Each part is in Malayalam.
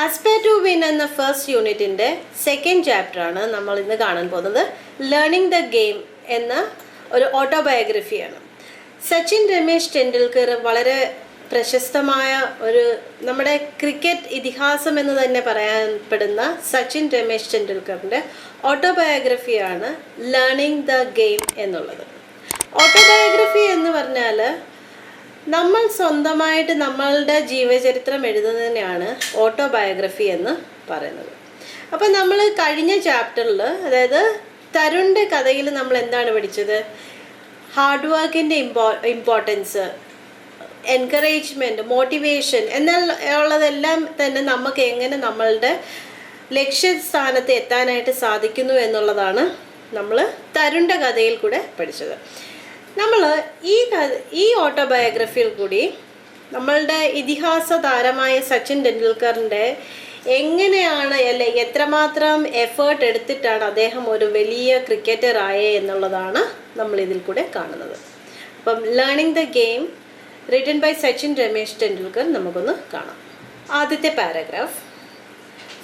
ആസ്പയർ ടു വിൻ എന്ന ഫസ്റ്റ് യൂണിറ്റിൻ്റെ സെക്കൻഡ് ചാപ്റ്ററാണ് നമ്മൾ ഇന്ന് കാണാൻ പോകുന്നത്. ലേണിംഗ് ദ ഗെയിം എന്ന ഒരു ഓട്ടോബയോഗ്രഫിയാണ്. സച്ചിൻ രമേശ് ടെണ്ടുൽക്കർ വളരെ പ്രശസ്തമായ ഒരു നമ്മുടെ ക്രിക്കറ്റ് ഇതിഹാസം എന്ന് തന്നെ പറയപ്പെടുന്ന സച്ചിൻ രമേശ് ടെണ്ടുൽക്കറിൻ്റെ ഓട്ടോബയോഗ്രഫിയാണ് ലേണിംഗ് ദ ഗെയിം എന്നുള്ളത്. ഓട്ടോബയോഗ്രഫി എന്ന് പറഞ്ഞാൽ നമ്മൾ സ്വന്തമായിട്ട് നമ്മളുടെ ജീവചരിത്രം എഴുതുന്നതിനെയാണ് ഓട്ടോബയോഗ്രഫി എന്ന് പറയുന്നത്. അപ്പം നമ്മൾ കഴിഞ്ഞ ചാപ്റ്ററിൽ, അതായത് തരുണിൻ്റെ കഥയിൽ നമ്മൾ എന്താണ് പഠിച്ചത്? ഹാർഡ് വർക്കിൻ്റെ ഇമ്പോർട്ടൻസ്, എൻകറേജ്മെൻറ്റ്, മോട്ടിവേഷൻ എന്നുള്ളതെല്ലാം തന്നെ നമുക്ക് എങ്ങനെ നമ്മളുടെ ലക്ഷ്യസ്ഥാനത്ത് എത്താനായിട്ട് സാധിക്കുന്നു എന്നുള്ളതാണ് നമ്മൾ തരുണിൻ്റെ കഥയിൽ കൂടെ പഠിച്ചത്. നമ്മൾ ഈ ഓട്ടോബയോഗ്രഫിയിൽ കൂടി നമ്മളുടെ ഇതിഹാസ താരമായ സച്ചിൻ ടെണ്ടുൽക്കറിൻ്റെ എങ്ങനെയാണ് എത്രമാത്രം എഫേർട്ട് എടുത്തിട്ടാണ് അദ്ദേഹം ഒരു വലിയ ക്രിക്കറ്റർ ആയേ എന്നുള്ളതാണ് നമ്മൾ ഇതിൽ കൂടെ കാണുന്നത്. അപ്പം learning the game written by Sachin Ramesh Tendulkar നമുക്കൊന്ന് കാണാം. ആദ്യത്തെ paragraph.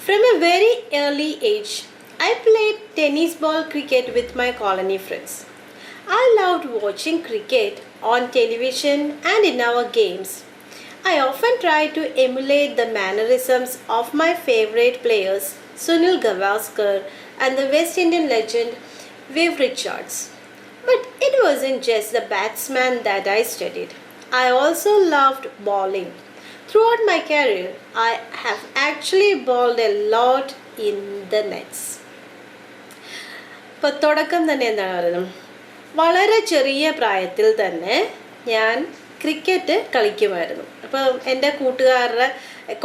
From a very early age I played tennis ball cricket with my colony friends. I loved watching cricket on television and in our games. I often tried to emulate the mannerisms of my favorite players, Sunil Gavaskar and the West Indian legend Viv Richards. But it wasn't just the batsman that I studied. I also loved bowling. Throughout my career, I have actually bowled a lot in the nets. ഇപ്പോൾ തുടക്കം തന്നെ എന്താണ് പറയുന്നത്? വളരെ ചെറിയ പ്രായത്തിൽ തന്നെ ഞാൻ ക്രിക്കറ്റ് കളിക്കുമായിരുന്നു. അപ്പോൾ എൻ്റെ കൂട്ടുകാരുടെ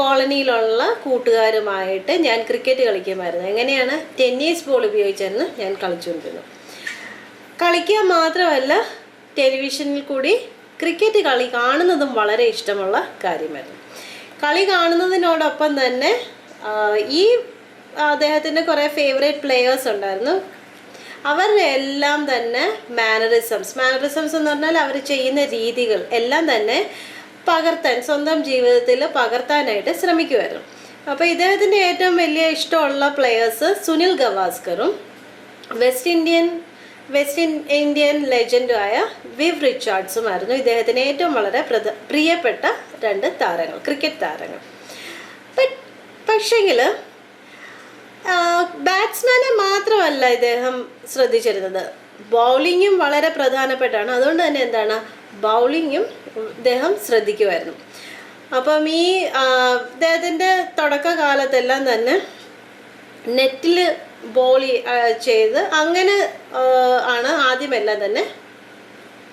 കോളനിയിലുള്ള കൂട്ടുകാരുമായിട്ട് ഞാൻ ക്രിക്കറ്റ് കളിക്കുമായിരുന്നു. എങ്ങനെയാണ്? ടെന്നീസ് ബോൾ ഉപയോഗിച്ചായിരുന്നു ഞാൻ കളിച്ചുകൊണ്ടിരുന്നത്. കളിക്കുക മാത്രമല്ല, ടെലിവിഷനിൽ കൂടി ക്രിക്കറ്റ് കളി കാണുന്നതും വളരെ ഇഷ്ടമുള്ള കാര്യമായിരുന്നു. കളി കാണുന്നതിനോടൊപ്പം തന്നെ ഈ അദ്ദേഹത്തിൻ്റെ കുറേ ഫേവറേറ്റ് പ്ലെയേഴ്സ് ഉണ്ടായിരുന്നു. അവരുടെ എല്ലാം തന്നെ മാനറിസംസ് എന്ന് പറഞ്ഞാൽ അവർ ചെയ്യുന്ന രീതികൾ എല്ലാം തന്നെ പകർത്താൻ, സ്വന്തം ജീവിതത്തിൽ പകർത്താനായിട്ട് ശ്രമിക്കുമായിരുന്നു. അപ്പോൾ ഇദ്ദേഹത്തിൻ്റെ ഏറ്റവും വലിയ ഇഷ്ടമുള്ള പ്ലെയേഴ്സ് സുനിൽ ഗവാസ്കറും വെസ്റ്റ് ഇന്ത്യൻ ലെജൻഡായ വിവ് റിച്ചാർഡ്സുമായിരുന്നു ഇദ്ദേഹത്തിന് ഏറ്റവും വളരെ പ്രിയപ്പെട്ട രണ്ട് താരങ്ങൾ, ക്രിക്കറ്റ് താരങ്ങൾ. പക്ഷെങ്കിൽ ബാറ്റ്സ്മാനെ മാത്രമല്ല ഇദ്ദേഹം ശ്രദ്ധിച്ചിരുന്നത്, ബൗളിങ്ങും വളരെ പ്രധാനപ്പെട്ടാണ്. അതുകൊണ്ട് തന്നെ എന്താണ്, ബൗളിങ്ങും ഇദ്ദേഹം ശ്രദ്ധിക്കുമായിരുന്നു. അപ്പം ഈ ഇദ്ദേഹത്തിൻ്റെ തുടക്കകാലത്തെല്ലാം തന്നെ നെറ്റിൽ ബോൾ ചെയ്ത് അങ്ങനെ ആണ് ആദ്യമെല്ലാം തന്നെ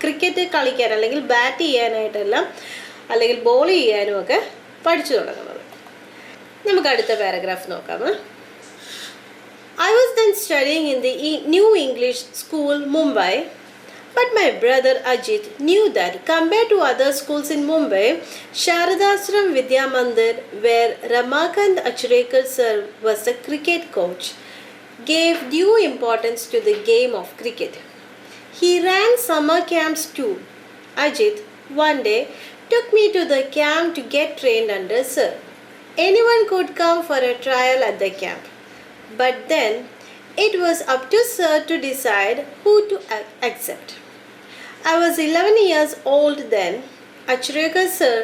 ക്രിക്കറ്റ് കളിക്കാൻ അല്ലെങ്കിൽ ബാറ്റ് ചെയ്യാനായിട്ടെല്ലാം അല്ലെങ്കിൽ ബോൾ ചെയ്യാനും ഒക്കെ പഠിച്ചു തുടങ്ങുന്നത്. നമുക്ക് അടുത്ത പാരഗ്രാഫ് നോക്കാം. I was then studying in the New English School, Mumbai, but my brother Ajit knew that compared to other schools in Mumbai, Sharadashram Vidya Mandir, where Ramakant Achrekar sir was the cricket coach, gave due importance to the game of cricket. He ran summer camps too. Ajit one day took me to the camp to get trained under sir. Anyone could come for a trial at the camp. But then it was up to sir to decide who to accept. I was 11 years old then. Achrekar sir,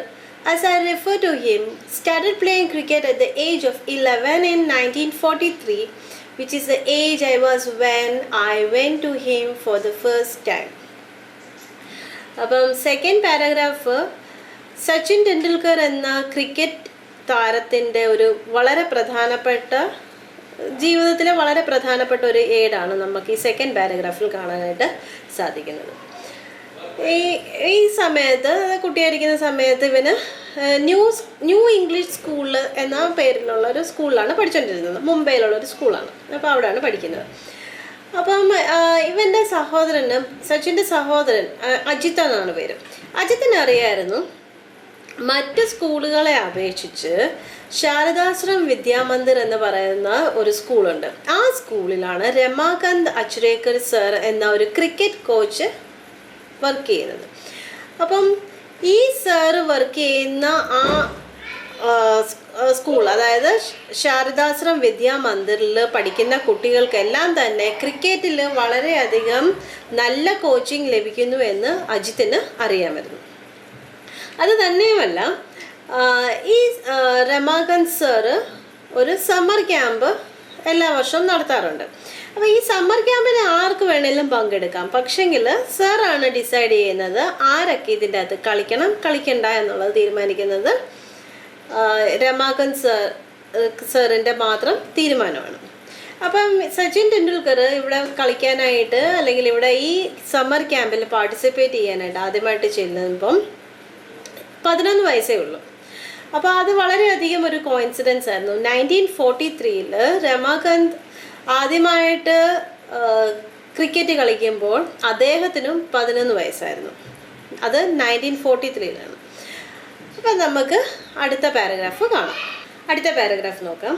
as I refer to him, started playing cricket at the age of 11 in 1943, which is the age I was when I went to him for the first time. അപ്പം സെക്കൻഡ് പാരഗ്രാഫ് സച്ചിൻ ടെണ്ടുൽക്കർ എന്ന ക്രിക്കറ്റ് താരത്തിൻ്റെ ഒരു വളരെ പ്രധാനപ്പെട്ട ജീവിതത്തിലെ വളരെ പ്രധാനപ്പെട്ട ഒരു ഏടാണ് നമുക്ക് ഈ സെക്കൻഡ് പാരഗ്രാഫിൽ കാണാനായിട്ട് സാധിക്കുന്നത്. ഈ സമയത്ത്, കുട്ടിയായിരിക്കുന്ന സമയത്ത് ഇവന് ന്യൂ ഇംഗ്ലീഷ് സ്കൂൾ എന്ന പേരിലുള്ള ഒരു സ്കൂളിലാണ് പഠിച്ചുകൊണ്ടിരുന്നത്. മുംബൈയിലുള്ള ഒരു സ്കൂളാണ്. അപ്പോൾ അവിടെയാണ് പഠിക്കുന്നത്. അപ്പം ഇവൻ്റെ സഹോദരന്, സച്ചിൻ്റെ സഹോദരൻ അജിത്ത് എന്നാണ് പേര്. അജിത്തിന് അറിയായിരുന്നു മറ്റ് സ്കൂളുകളെ അപേക്ഷിച്ച് ശാരദാശ്രം വിദ്യാമന്ദിർ എന്ന് പറയുന്ന ഒരു സ്കൂളുണ്ട്. ആ സ്കൂളിലാണ് രമാകാന്ത് അച്രേക്കർ സർ എന്ന ഒരു ക്രിക്കറ്റ് കോച്ച് വർക്ക് ചെയ്യുന്നത്. അപ്പം ഈ സാറ് വർക്ക് ചെയ്യുന്ന സ്കൂൾ, അതായത് ശാരദാശ്രം വിദ്യാമന്ദിറിൽ പഠിക്കുന്ന കുട്ടികൾക്കെല്ലാം തന്നെ ക്രിക്കറ്റിൽ വളരെയധികം നല്ല കോച്ചിങ് ലഭിക്കുന്നു എന്ന് അജിത്തിന് അറിയാമായിരുന്നു. അത് തന്നെയുമല്ല, ഈ രമാകാന്ത് സാറ് ഒരു സമ്മർ ക്യാമ്പ് എല്ലാ വർഷവും നടത്താറുണ്ട്. അപ്പോൾ ഈ സമ്മർ ക്യാമ്പിന് ആർക്ക് വേണേലും പങ്കെടുക്കാം. പക്ഷെങ്കിൽ സാറാണ് ഡിസൈഡ് ചെയ്യുന്നത് ആരൊക്കെ ഇതിൻ്റെ അകത്ത് കളിക്കണം കളിക്കണ്ട എന്നുള്ളത് തീരുമാനിക്കുന്നത് രമാകാന്ത് സാറിൻ്റെ മാത്രം തീരുമാനമാണ്. അപ്പം സച്ചിൻ ടെണ്ടുൽക്കർ ഇവിടെ കളിക്കാനായിട്ട് അല്ലെങ്കിൽ ഇവിടെ ഈ സമ്മർ ക്യാമ്പിൽ പാർട്ടിസിപ്പേറ്റ് ചെയ്യാനായിട്ട് ആദ്യമായിട്ട് ചെല്ലുമ്പം 11 വയസ്സേ ഉള്ളൂ. അപ്പോൾ അത് വളരെയധികം ഒരു കോയിൻസിഡൻസ് ആയിരുന്നു. 1943 രമാകാന്ത് ആദ്യമായിട്ട് ക്രിക്കറ്റ് കളിക്കുമ്പോൾ അദ്ദേഹത്തിനും 11 വയസ്സായിരുന്നു. അത് 1943 അപ്പം നമുക്ക് അടുത്ത പാരഗ്രാഫ് കാണാം. അടുത്ത പാരഗ്രാഫ് നോക്കാം.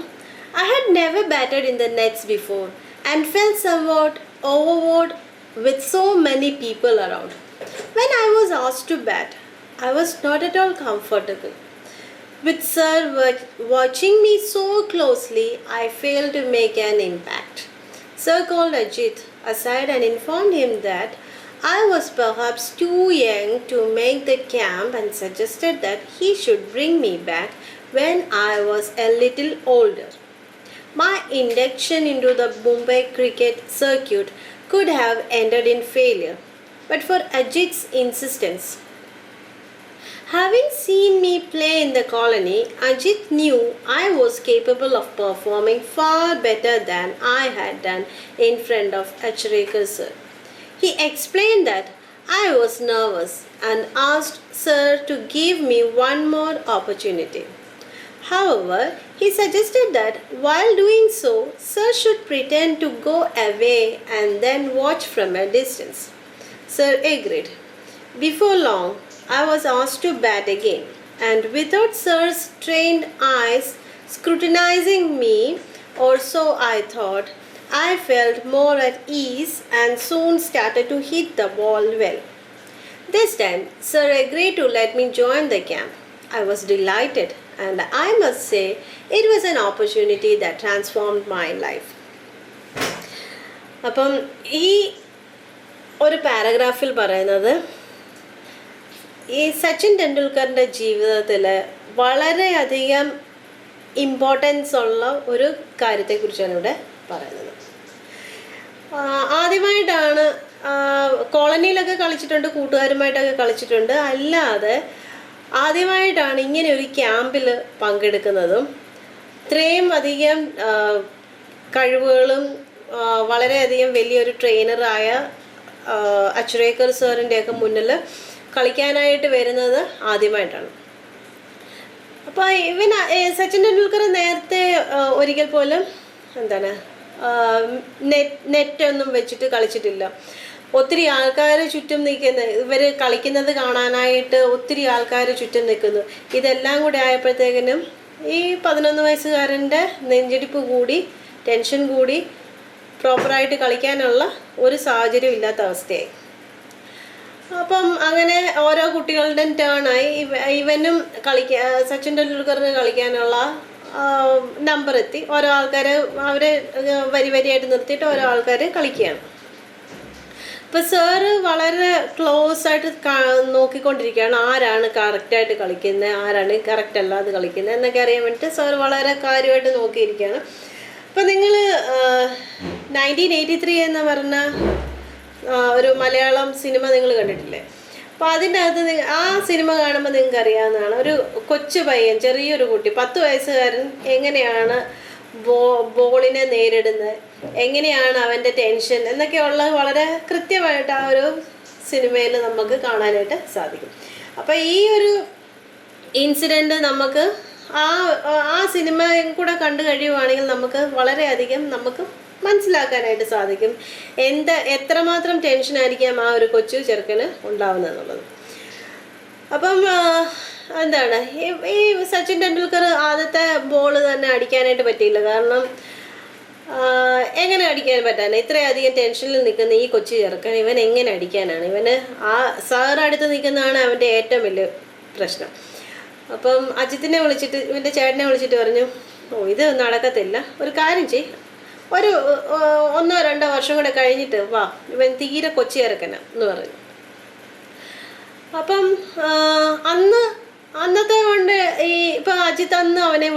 I had never batted in the nets before and felt somewhat overawed with so many people around. When I was asked to bat, I was not at all comfortable. With Sir watching me so closely, I failed to make an impact. Sir called Ajit aside and informed him that I was perhaps too young to make the camp and suggested that he should bring me back when I was a little older. My induction into the Mumbai cricket circuit could have ended in failure, but for Ajit's insistence. Having seen me play in the colony, Ajit knew I was capable of performing far better than I had done in front of Achrekar sir. He explained that I was nervous and asked Sir to give me one more opportunity. However, he suggested that while doing so, Sir should pretend to go away and then watch from a distance. Sir agreed. Before long, I was asked to bat again, and without Sir's trained eyes scrutinizing me, or so I thought, I felt more at ease and soon started to hit the ball well. This time, Sir agreed to let me join the camp. I was delighted, and I must say it was an opportunity that transformed my life. അപ്പം ഈ ഒരു പാരഗ്രാഫിൽ പറയുന്നത് ഈ സച്ചിൻ ടെണ്ടുൽക്കറിൻ്റെ ജീവിതത്തിൽ വളരെയധികം ഇമ്പോർട്ടൻസ് ഉള്ള ഒരു കാര്യത്തെക്കുറിച്ചാണ് ഇവിടെ പറയുന്നത്. ആദ്യമായിട്ടാണ് കോളനിയിലൊക്കെ കളിച്ചിട്ടുണ്ട്, കൂട്ടുകാരുമായിട്ടൊക്കെ കളിച്ചിട്ടുണ്ട്, അല്ലാതെ ആദ്യമായിട്ടാണ് ഇങ്ങനെ ഒരു ക്യാമ്പിൽ പങ്കെടുക്കുന്നതും ഇത്രയും അധികം കഴിവുകളും വളരെയധികം വലിയൊരു ട്രെയിനറായ അച്രേക്കർ സാറിൻ്റെയൊക്കെ മുന്നിൽ കളിക്കാനായിട്ട് വരുന്നത് ആദ്യമായിട്ടാണ്. അപ്പോൾ സച്ചിൻ ടെണ്ടുൽക്കർ നേരത്തെ ഒരിക്കൽ പോലും നെറ്റൊന്നും വെച്ചിട്ട് കളിച്ചിട്ടില്ല. ഒത്തിരി ആൾക്കാർ ചുറ്റും നിൽക്കുന്ന, ഇവർ കളിക്കുന്നത് കാണാനായിട്ട് ഒത്തിരി ആൾക്കാർ ചുറ്റും നിൽക്കുന്നു. ഇതെല്ലാം കൂടി ആയപ്പോഴത്തേക്കിനും ഈ 11 വയസ്സുകാരൻ്റെ നെഞ്ചിടിപ്പ് കൂടി, ടെൻഷൻ കൂടി, പ്രോപ്പറായിട്ട് കളിക്കാനുള്ള ഒരു സാഹചര്യം ഇല്ലാത്ത അവസ്ഥയായി. അപ്പം അങ്ങനെ ഓരോ കുട്ടികളുടെയും ടേണായി. ഇവനും സച്ചിൻ ടെണ്ടുൽക്കറിന് കളിക്കാനുള്ള നമ്പർ എത്തി. ഓരോ ആൾക്കാർ അവരെ വരിയായിട്ട് നിർത്തിയിട്ട് ഓരോ ആൾക്കാർ കളിക്കുകയാണ്. അപ്പോൾ സാറ് വളരെ ക്ലോസ് ആയിട്ട് നോക്കിക്കൊണ്ടിരിക്കുകയാണ് ആരാണ് കറക്റ്റായിട്ട് കളിക്കുന്നത്, ആരാണ് കറക്റ്റ് അല്ലാതെ കളിക്കുന്നത് എന്നൊക്കെ അറിയാൻ വേണ്ടിയിട്ട് സാർ വളരെ കാര്യമായിട്ട് നോക്കിയിരിക്കുകയാണ്. അപ്പോൾ നിങ്ങൾ 1983 എന്ന് പറഞ്ഞ ഒരു മലയാളം സിനിമ നിങ്ങൾ കണ്ടിട്ടില്ലേ? അപ്പോൾ അതിൻ്റെ അകത്ത് ആ സിനിമ കാണുമ്പോൾ നിങ്ങൾക്ക് അറിയാവുന്നതാണ്, ഒരു കൊച്ചു പയ്യൻ, ചെറിയൊരു കുട്ടി, 10 വയസ്സുകാരൻ എങ്ങനെയാണ് ബോളിനെ നേരിടുന്നത്, എങ്ങനെയാണ് അവൻ്റെ ടെൻഷൻ എന്നൊക്കെയുള്ള വളരെ കൃത്യമായിട്ട് ആ ഒരു സിനിമയിൽ നമുക്ക് കാണാനായിട്ട് സാധിക്കും. അപ്പോൾ ഈ ഒരു ഇൻസിഡൻറ്റ് നമുക്ക് ആ സിനിമയും കൂടെ കണ്ടു കഴിയുവാണെങ്കിൽ നമുക്ക് വളരെയധികം നമുക്ക് മനസ്സിലാക്കാനായിട്ട് സാധിക്കും എത്രമാത്രം ടെൻഷനായിരിക്കാം ആ ഒരു കൊച്ചു ചെറുക്കന് ഉണ്ടാവുന്നതെന്നുള്ളത്. അപ്പം എന്താണ് ഈ സച്ചിൻ ടെണ്ടുൽക്കർ ആദ്യത്തെ ബോൾ തന്നെ അടിക്കാനായിട്ട് പറ്റിയില്ല. കാരണം എങ്ങനെ അടിക്കാൻ പറ്റാനാണ്? ഇത്രയധികം ടെൻഷനിൽ നിൽക്കുന്ന ഈ കൊച്ചു ചെറുക്കൻ ഇവൻ എങ്ങനെ അടിക്കാനാണ്? ഇവന് ആ സാർ അടുത്ത് നിൽക്കുന്നതാണ് അവൻ്റെ ഏറ്റവും വലിയ പ്രശ്നം. അപ്പം അജിത്തിനെ വിളിച്ചിട്ട് ഇവൻ്റെ ചേട്ടനെ വിളിച്ചിട്ട് പറഞ്ഞു, ഓ ഇത് നടക്കത്തില്ല, ഒരു കാര്യം ചെയ്, ഒരു 1-2 വർഷം കൂടെ കഴിഞ്ഞിട്ട് വാ, ഇവൻ തീരെ കൊച്ചി ഇറക്കന എന്ന് പറഞ്ഞു. അപ്പം അന്നത്തെ കൊണ്ട് ഈ ഇപ്പം അജിത്ത് അന്ന് അവനെ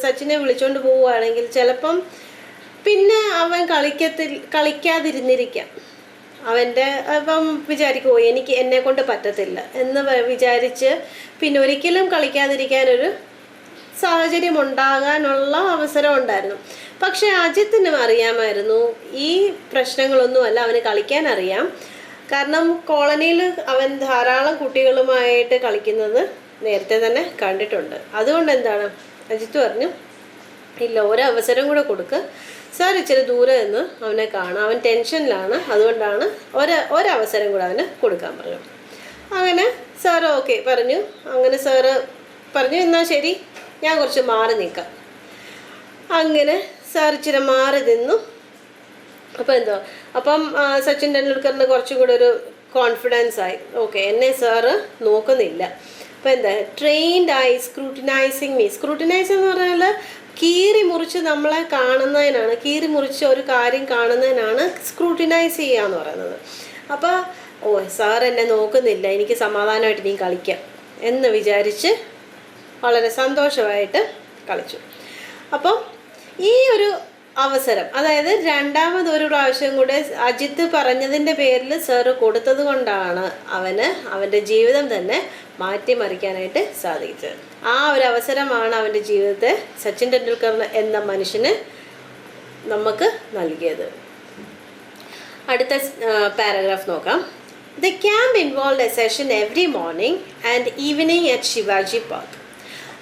സച്ചിനെ വിളിച്ചോണ്ട് പോവുകയാണെങ്കിൽ ചിലപ്പം പിന്നെ അവൻ കളിക്കാതിരുന്നിരിക്കാം. അവൻ്റെ അപ്പം വിചാരിക്കുമോ എന്നെ കൊണ്ട് പറ്റത്തില്ല എന്ന് വിചാരിച്ച് പിന്നെ ഒരിക്കലും കളിക്കാതിരിക്കാനൊരു സാഹചര്യം ഉണ്ടാകാനുള്ള അവസരം ഉണ്ടായിരുന്നു. പക്ഷെ അജിത്തിനും അറിയാമായിരുന്നു ഈ പ്രശ്നങ്ങളൊന്നുമല്ല, അവന് കളിക്കാൻ അറിയാം. കാരണം കോളനിയിൽ അവൻ ധാരാളം കുട്ടികളുമായിട്ട് കളിക്കുന്നത് നേരത്തെ തന്നെ കണ്ടിട്ടുണ്ട്. അതുകൊണ്ട് എന്താണ്, അജിത്ത് പറഞ്ഞു, ഇല്ല, ഒരവസരം കൂടെ കൊടുക്ക്, സാർ ഇച്ചിരി ദൂരെ നിന്ന് അവനെ കാണാം, അവൻ ടെൻഷനിലാണ്, അതുകൊണ്ടാണ് ഒരവസരം കൂടെ അവന് കൊടുക്കാൻ പറഞ്ഞു. അങ്ങനെ സാറ് ഓക്കെ പറഞ്ഞു. അങ്ങനെ സാറ് പറഞ്ഞു, എന്നാൽ ശരി, ഞാൻ കുറച്ച് മാറി നിൽക്കാം. അങ്ങനെ സാർ ഇച്ചിരി മാറി നിന്നു. അപ്പം സച്ചിൻ ടെണ്ടുൽക്കറിന് കുറച്ചും കൂടെ ഒരു കോൺഫിഡൻസ് ആയി. ഓക്കെ, എന്നെ സാറ് നോക്കുന്നില്ല. അപ്പം ട്രെയിൻഡ് ആയി സ്ക്രൂട്ടിനൈസിങ് മീ. സ്ക്രൂട്ടിനൈസ് എന്ന് പറഞ്ഞാൽ കീറി മുറിച്ച് നമ്മളെ കാണുന്നതിനാണ്, കീറി മുറിച്ച് ഒരു കാര്യം കാണുന്നതിനാണ് സ്ക്രൂട്ടിനൈസ് ചെയ്യുക എന്ന് പറയുന്നത്. അപ്പോൾ ഓ സാർ എന്നെ നോക്കുന്നില്ല, എനിക്ക് സമാധാനമായിട്ട് നീ കളിക്കാം എന്ന് വിചാരിച്ച് വളരെ സന്തോഷമായിട്ട് കളിച്ചു. അപ്പം ഈ ഒരു അവസരം, അതായത് രണ്ടാമതൊരു പ്രാവശ്യം കൂടെ അജിത്ത് പറഞ്ഞതിൻ്റെ പേരിൽ സാറ് കൊടുത്തത് കൊണ്ടാണ് അവൻ്റെ ജീവിതം തന്നെ മാറ്റിമറിക്കാനായിട്ട് സാധിച്ചത്. ആ ഒരു അവസരമാണ് അവൻ്റെ ജീവിതത്തെ സച്ചിൻ ടെണ്ടുൽക്കർ എന്ന മനുഷ്യന് നമുക്ക് നൽകിയത്. അടുത്ത പാരഗ്രാഫ് നോക്കാം. The camp involved a session every morning and evening at Shivaji Park.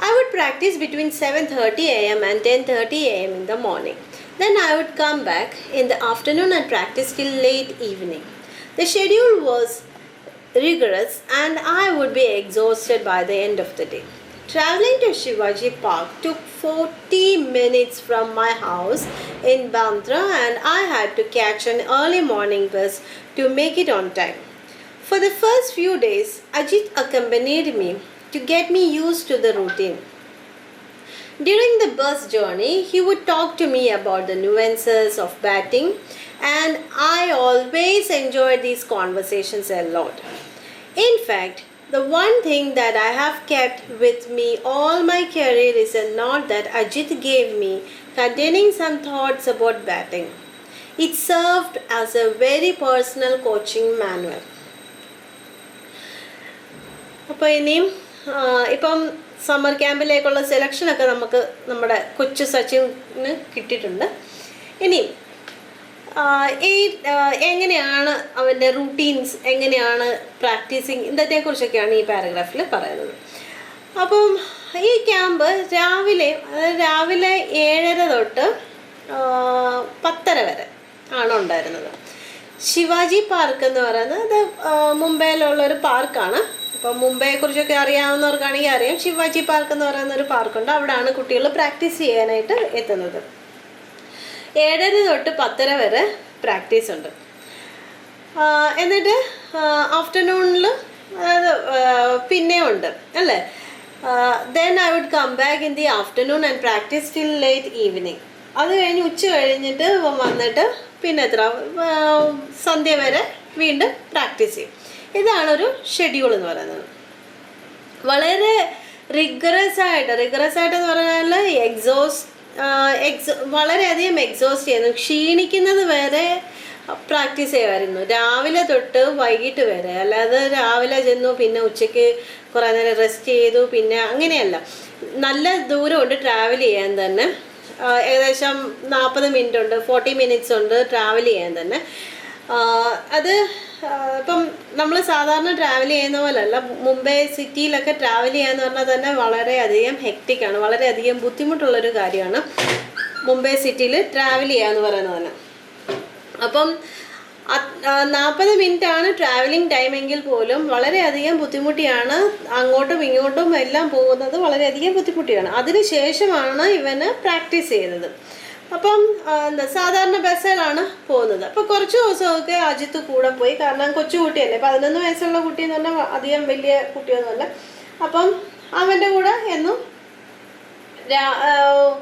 I would practice between 7:30 a.m. and 10:30 a.m. in the morning. Then I would come back in the afternoon and practice till late evening. The schedule was rigorous and I would be exhausted by the end of the day. Traveling to Shivaji Park took 40 minutes from my house in Bandra and I had to catch an early morning bus to make it on time. For the first few days, Ajit accompanied me to get me used to the routine. During the bus journey, he would talk to me about the nuances of batting, and I always enjoyed these conversations a lot. In fact, the one thing that I have kept with me all my career is a note that Ajit gave me containing some thoughts about batting. It served as a very personal coaching manual. അപ്പോൾ ഇനിയും ഇപ്പം സമ്മർ ക്യാമ്പിലേക്കുള്ള സെലക്ഷനൊക്കെ നമ്മുടെ കൊച്ചു സച്ചിന് കിട്ടിയിട്ടുണ്ട്. ഇനിയും എങ്ങനെയാണ് അവൻ്റെ റൂട്ടീൻസ്, എങ്ങനെയാണ് പ്രാക്ടീസിങ്, ഇന്നത്തെക്കുറിച്ചൊക്കെയാണ് ഈ പാരഗ്രാഫിൽ പറയുന്നത്. അപ്പം ഈ ക്യാമ്പ് രാവിലെ 7:30 തൊട്ട് 10:30 വരെ ആണ് ഉണ്ടായിരുന്നത്. ശിവാജി പാർക്ക് എന്ന് പറയുന്നത് മുംബൈയിലുള്ളൊരു പാർക്കാണ്. അപ്പം മുംബൈയെക്കുറിച്ചൊക്കെ അറിയാവുന്നവർക്കാണെങ്കിൽ അറിയാം. ശിവാജി പാർക്ക് എന്ന് പറയുന്ന ഒരു പാർക്കുണ്ട്, അവിടെയാണ് കുട്ടികൾ പ്രാക്ടീസ് ചെയ്യാനായിട്ട് എത്തുന്നത്. 7:30 തൊട്ട് 10:30 വരെ പ്രാക്ടീസ് ഉണ്ട്. എന്നിട്ട് ആഫ്റ്റർനൂണിൽ പിന്നെയും ഉണ്ട് അല്ലേ. Then I would come back in the afternoon and practise till late evening. അത് കഴിഞ്ഞ് ഉച്ച കഴിഞ്ഞിട്ട് വന്നിട്ട് പിന്നെ സന്ധ്യ വരെ വീണ്ടും പ്രാക്ടീസ് ചെയ്യും. ഇതാണൊരു ഷെഡ്യൂൾ എന്ന് പറയുന്നത്. വളരെ റിഗറസ് ആയിട്ടെന്ന് പറഞ്ഞാൽ വളരെയധികം എക്സോസ്റ്റ് ചെയ്യുന്നു, ക്ഷീണിക്കുന്നത് വരെ പ്രാക്ടീസ് ചെയ്യുമായിരുന്നു, രാവിലെ തൊട്ട് വൈകിട്ട് വരെ. അല്ലാതെ രാവിലെ ചെന്നു പിന്നെ ഉച്ചയ്ക്ക് കുറേ നേരം റെസ്റ്റ് ചെയ്തു, പിന്നെ അങ്ങനെയല്ല. നല്ല ദൂരമുണ്ട് ട്രാവൽ ചെയ്യാൻ തന്നെ, ഏകദേശം 40 മിനിറ്റ് ഉണ്ട്, 40 മിനിറ്റ്സ് ഉണ്ട് ട്രാവൽ ചെയ്യാൻ തന്നെ. അത് ഇപ്പം നമ്മൾ സാധാരണ ട്രാവൽ ചെയ്യുന്ന പോലെയല്ല. മുംബൈ സിറ്റിയിലൊക്കെ ട്രാവൽ ചെയ്യാന്ന് പറഞ്ഞാൽ തന്നെ വളരെയധികം ഹെക്റ്റിക്കാണ്, വളരെയധികം ബുദ്ധിമുട്ടുള്ളൊരു കാര്യമാണ് മുംബൈ സിറ്റിയിൽ ട്രാവൽ ചെയ്യാന്ന് പറയുന്നത് തന്നെ. അപ്പം 40 മിനിറ്റാണ് ട്രാവലിംഗ് ടൈമെങ്കിൽ പോലും വളരെയധികം ബുദ്ധിമുട്ടിയാണ്, അങ്ങോട്ടും ഇങ്ങോട്ടും എല്ലാം പോകുന്നത് വളരെയധികം ബുദ്ധിമുട്ടിയാണ്. അതിന് ശേഷമാണ് ഇവന് പ്രാക്ടീസ് ചെയ്യുന്നത്. അപ്പം സാധാരണ ബസ്സിലാണ് പോകുന്നത്. അപ്പോൾ കുറച്ച് ദിവസമൊക്കെ അജിത്ത് കൂടെ പോയി, കാരണം കൊച്ചു കുട്ടിയല്ലേ, 11 വയസ്സുള്ള കുട്ടി എന്ന് പറഞ്ഞാൽ അധികം വലിയ കുട്ടിയൊന്നുമല്ല. അപ്പം അവൻ്റെ കൂടെ എന്നും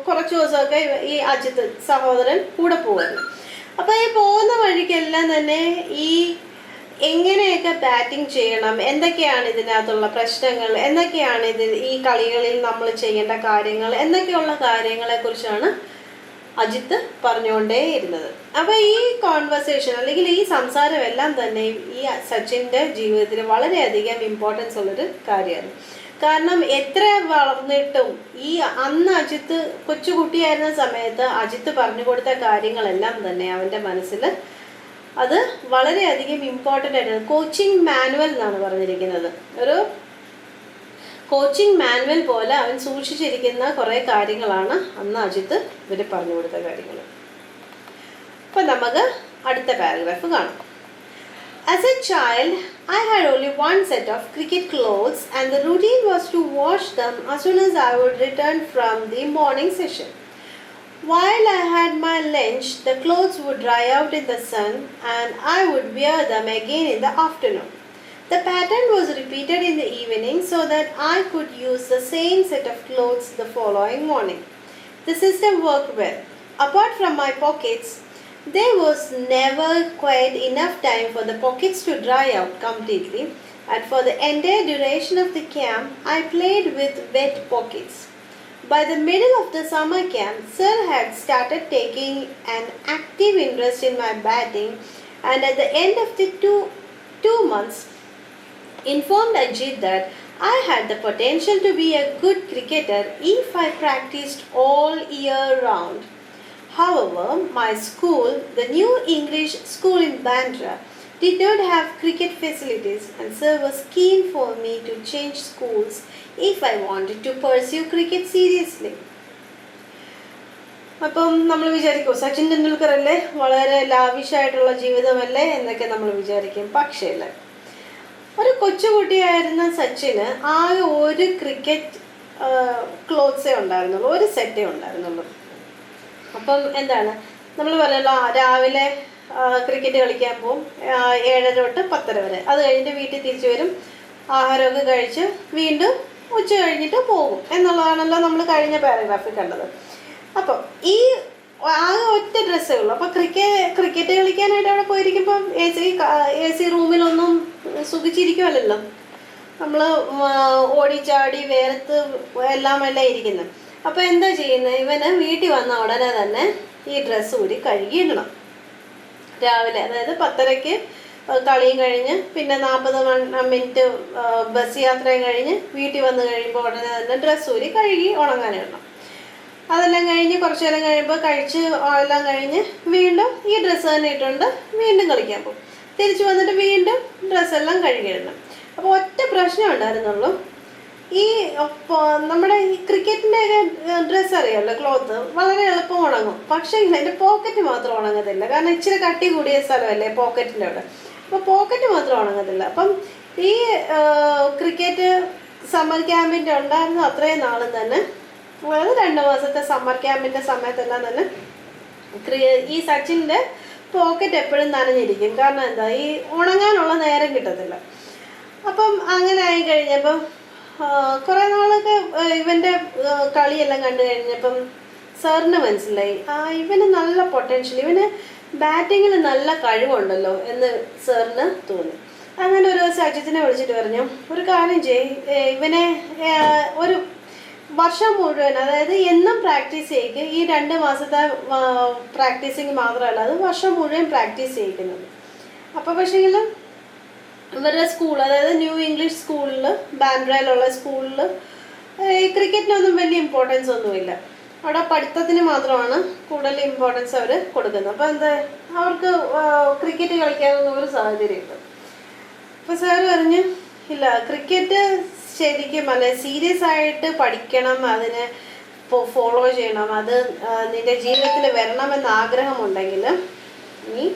കുറച്ച് ദിവസമൊക്കെ ഈ അജിത്ത് സഹോദരൻ കൂടെ പോകുമായിരുന്നു. അപ്പോൾ ഈ പോകുന്ന വഴിക്കെല്ലാം തന്നെ ഈ എങ്ങനെയൊക്കെ ബാറ്റിംഗ് ചെയ്യണം, എന്തൊക്കെയാണ് ഇതിനകത്തുള്ള പ്രശ്നങ്ങൾ, എന്തൊക്കെയാണ് ഈ കളികളിൽ നമ്മൾ ചെയ്യേണ്ട കാര്യങ്ങൾ എന്നൊക്കെയുള്ള കാര്യങ്ങളെക്കുറിച്ചാണ് അജിത്ത് പറഞ്ഞുകൊണ്ടേയിരുന്നത്. അപ്പോൾ ഈ കോൺവെർസേഷൻ അല്ലെങ്കിൽ ഈ സംസാരം എല്ലാം തന്നെ ഈ സച്ചിൻ്റെ ജീവിതത്തിൽ വളരെയധികം ഇമ്പോർട്ടൻസ് ഉള്ളൊരു കാര്യമാണ്. കാരണം എത്ര വളർന്നിട്ടും ഈ അന്ന് അജിത്ത് കൊച്ചുകുട്ടിയായിരുന്ന സമയത്ത് അജിത്ത് പറഞ്ഞു കൊടുത്ത കാര്യങ്ങളെല്ലാം തന്നെ അവൻ്റെ മനസ്സിൽ അത് വളരെയധികം ഇമ്പോർട്ടൻ്റ് ആയിട്ടാണ്. കോച്ചിങ് മാനുവൽ എന്നാണ് പറഞ്ഞിരിക്കുന്നത്. ഒരു കോച്ചിങ് മാനുവൽ പോലെ അവൻ സൂക്ഷിച്ചിരിക്കുന്ന കുറേ കാര്യങ്ങളാണ് അന്ന് അജിത്ത് ഇവർ പറഞ്ഞു കൊടുത്ത കാര്യങ്ങൾ. അപ്പം നമുക്ക് അടുത്ത പാരഗ്രാഫ് കാണാം. As a child, I had only one set of cricket clothes and the routine was to wash them as soon as I would return from the morning session. While I had my lunch, the clothes would dry out in the sun and I would wear them again in the afternoon. The pattern was repeated in the evening so that I could use the same set of clothes the following morning. The system worked well. Apart from my pockets, there was never quite enough time for the pockets to dry out completely, and for the entire duration of the camp, I played with wet pockets. By the middle of the summer camp, Sir had started taking an active interest in my batting, and at the end of the two months, informed Ajit that I had the potential to be a good cricketer if I practiced all year round. However, my school, the New English School in Bandra, did not have cricket facilities, and Sir was keen for me to change schools if I wanted to pursue cricket seriously. അപ്പം നമ്മൾ വിചാരിക്കും സച്ചിൻ ടെണ്ടുൽക്കർ അല്ലേ, വളരെ ലാവിഷായിട്ടുള്ള ജീവിതമല്ലേ എന്നൊക്കെ നമ്മൾ വിചാരിക്കും. പക്ഷേ അല്ല, ഒരു കൊച്ചുകുട്ടിയായിരുന്ന സച്ചിന് ആകെ ഒരു ക്രിക്കറ്റ് ക്ലോത്ത്സേ ഉണ്ടായിരുന്നുള്ളൂ, ഒരു സെറ്റേ ഉണ്ടായിരുന്നുള്ളൂ. അപ്പം എന്താണ് നമ്മൾ പറയല്ലോ, രാവിലെ ക്രിക്കറ്റ് കളിക്കാൻ പോകും 7:30 തൊട്ട് 10:30 വരെ, അത് കഴിഞ്ഞിട്ട് വീട്ടിൽ തിരിച്ചു വരും, ആഹാരമൊക്കെ കഴിച്ച് വീണ്ടും ഉച്ച കഴിഞ്ഞിട്ട് പോകും എന്നുള്ളതാണല്ലോ നമ്മൾ കഴിഞ്ഞ പാരഗ്രാഫിൽ കണ്ടത്. അപ്പം ഈ ആകെ ഒറ്റ ഡ്രസ്സേ ഉള്ളൂ. അപ്പം ക്രിക്കറ്റ് കളിക്കാനായിട്ട് അവിടെ പോയിരിക്കുമ്പം എ സി റൂമിലൊന്നും സുഖിച്ചിരിക്കുമല്ലോ, നമ്മൾ ഓടിച്ചാടി വേർത്ത് എല്ലാം ഇരിക്കുന്നത്. അപ്പോൾ എന്താ ചെയ്യുന്നത്, ഇവന് വീട്ടിൽ വന്ന ഉടനെ തന്നെ ഈ ഡ്രസ്സ് കൂടി കഴുകിയിടണം. രാവിലെ അതായത് 10:30 കളിയും കഴിഞ്ഞ് പിന്നെ 40 മിനിറ്റ് ബസ് യാത്രയും കഴിഞ്ഞ് വീട്ടിൽ വന്ന് കഴിയുമ്പോൾ ഉടനെ തന്നെ ഡ്രസ്സ് കൂടി കഴുകി ഉണങ്ങാനിടണം. അതെല്ലാം കഴിഞ്ഞ് കുറച്ച് നേരം കഴിയുമ്പോൾ കഴിച്ച് എല്ലാം കഴിഞ്ഞ് വീണ്ടും ഈ ഡ്രസ്സ് തന്നെ ഇട്ടുകൊണ്ട് വീണ്ടും കളിക്കാൻ പോകും. തിരിച്ച് വന്നിട്ട് വീണ്ടും ഡ്രസ്സെല്ലാം കഴുകിയിടണം. അപ്പോൾ ഒറ്റ പ്രശ്നം ഉണ്ടായിരുന്നുള്ളൂ, ഈ നമ്മുടെ ഈ ക്രിക്കറ്റിൻ്റെയൊക്കെ ഡ്രസ്സ് അറിയാമല്ലോ, ക്ലോത്ത് വളരെ എളുപ്പം ഉണങ്ങും. പക്ഷേ അതിൻ്റെ പോക്കറ്റ് മാത്രം ഉണങ്ങത്തില്ല, കാരണം ഇച്ചിരി കട്ടി കൂടിയ സ്ഥലമല്ലേ പോക്കറ്റിൻ്റെ അവിടെ. അപ്പോൾ പോക്കറ്റ് മാത്രം ഉണങ്ങത്തില്ല. അപ്പം ഈ ക്രിക്കറ്റ് സമ്മർ ക്യാമ്പിൻ്റെ ഉണ്ടായിരുന്ന അത്രയും നാളും തന്നെ, അതായത് 2 മാസത്തെ സമ്മർ ക്യാമ്പിൻ്റെ സമയത്തെല്ലാം തന്നെ ഈ സച്ചിൻ്റെ പോക്കറ്റ് എപ്പോഴും നനഞ്ഞിരിക്കും. കാരണം എന്താ, ഈ ഉണങ്ങാനുള്ള നേരം കിട്ടത്തില്ല. അപ്പം അങ്ങനെ ആയി കഴിഞ്ഞപ്പം കുറേ നാളൊക്കെ ഇവൻ്റെ കളിയെല്ലാം കണ്ടു കഴിഞ്ഞപ്പം സാറിന് മനസ്സിലായി ഇവന് നല്ല പൊട്ടൻഷ്യൽ, ഇവന് ബാറ്റിങ്ങിൽ നല്ല കഴിവുണ്ടല്ലോ എന്ന് സാറിന് തോന്നി. അങ്ങനെ ഒരു ദിവസം അജിത്തിനെ വിളിച്ചിട്ട് പറഞ്ഞു, ഒരു കാര്യം ഇവനെ ഒരു വർഷം മുഴുവൻ, അതായത് എന്നും പ്രാക്ടീസ് ചെയ്യിക്കുക. ഈ 2 മാസത്തെ പ്രാക്ടീസിങ് മാത്രമല്ല, അത് വർഷം മുഴുവൻ പ്രാക്ടീസ് ചെയ്യിക്കുന്നത്. അപ്പോൾ പക്ഷേങ്കിലും ഇവരുടെ സ്കൂൾ, അതായത് ന്യൂ ഇംഗ്ലീഷ് സ്കൂളിൽ, ബാൻഡ്രയിലുള്ള സ്കൂളിൽ ഈ ക്രിക്കറ്റിനൊന്നും വലിയ ഇമ്പോർട്ടൻസ് ഒന്നുമില്ല. അവിടെ പഠിത്തത്തിന് മാത്രമാണ് കൂടുതൽ ഇമ്പോർട്ടൻസ് അവർ കൊടുക്കുന്നത്. അപ്പോൾ എന്താ, അവർക്ക് ക്രിക്കറ്റ് കളിക്കാനൊന്നും ഒരു സാഹചര്യമില്ല. അപ്പോൾ സാറ് പറഞ്ഞു, ഇല്ല, ക്രിക്കറ്റ് ശരിക്കും അല്ല, സീരിയസ് ആയിട്ട് പഠിക്കണം, അതിനെ ഫോളോ ചെയ്യണം, അത് നിൻ്റെ ജീവിതത്തിൽ വരണമെന്ന് ആഗ്രഹമുണ്ടെങ്കിൽ നീ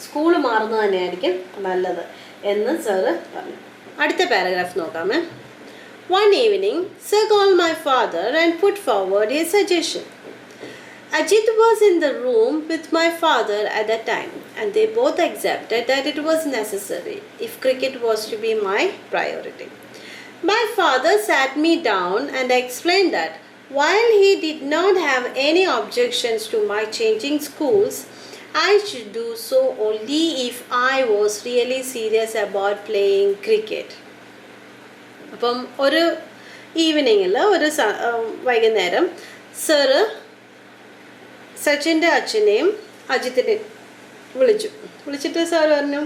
സ്കൂൾ മാറുന്നത് തന്നെയായിരിക്കും നല്ലത് എന്ന് സാറ് പറഞ്ഞു. അടുത്ത paragraph നോക്കാമേ. One evening, Sir called my father and put forward a suggestion. Ajit was in the room with my father at that time, and they both accepted that it was necessary if cricket was to be my priority. My father sat me down and explained that while he did not have any objections to my changing schools, I should do so only if I was really serious about playing cricket. അപ്പം ഒരു ഈവനിങ്ങിൽ വൈകുന്നേരം സാറ് സച്ചിൻ്റെ അച്ഛനെയും അജിത്തിനെയും വിളിച്ചിട്ട് സാർ പറഞ്ഞു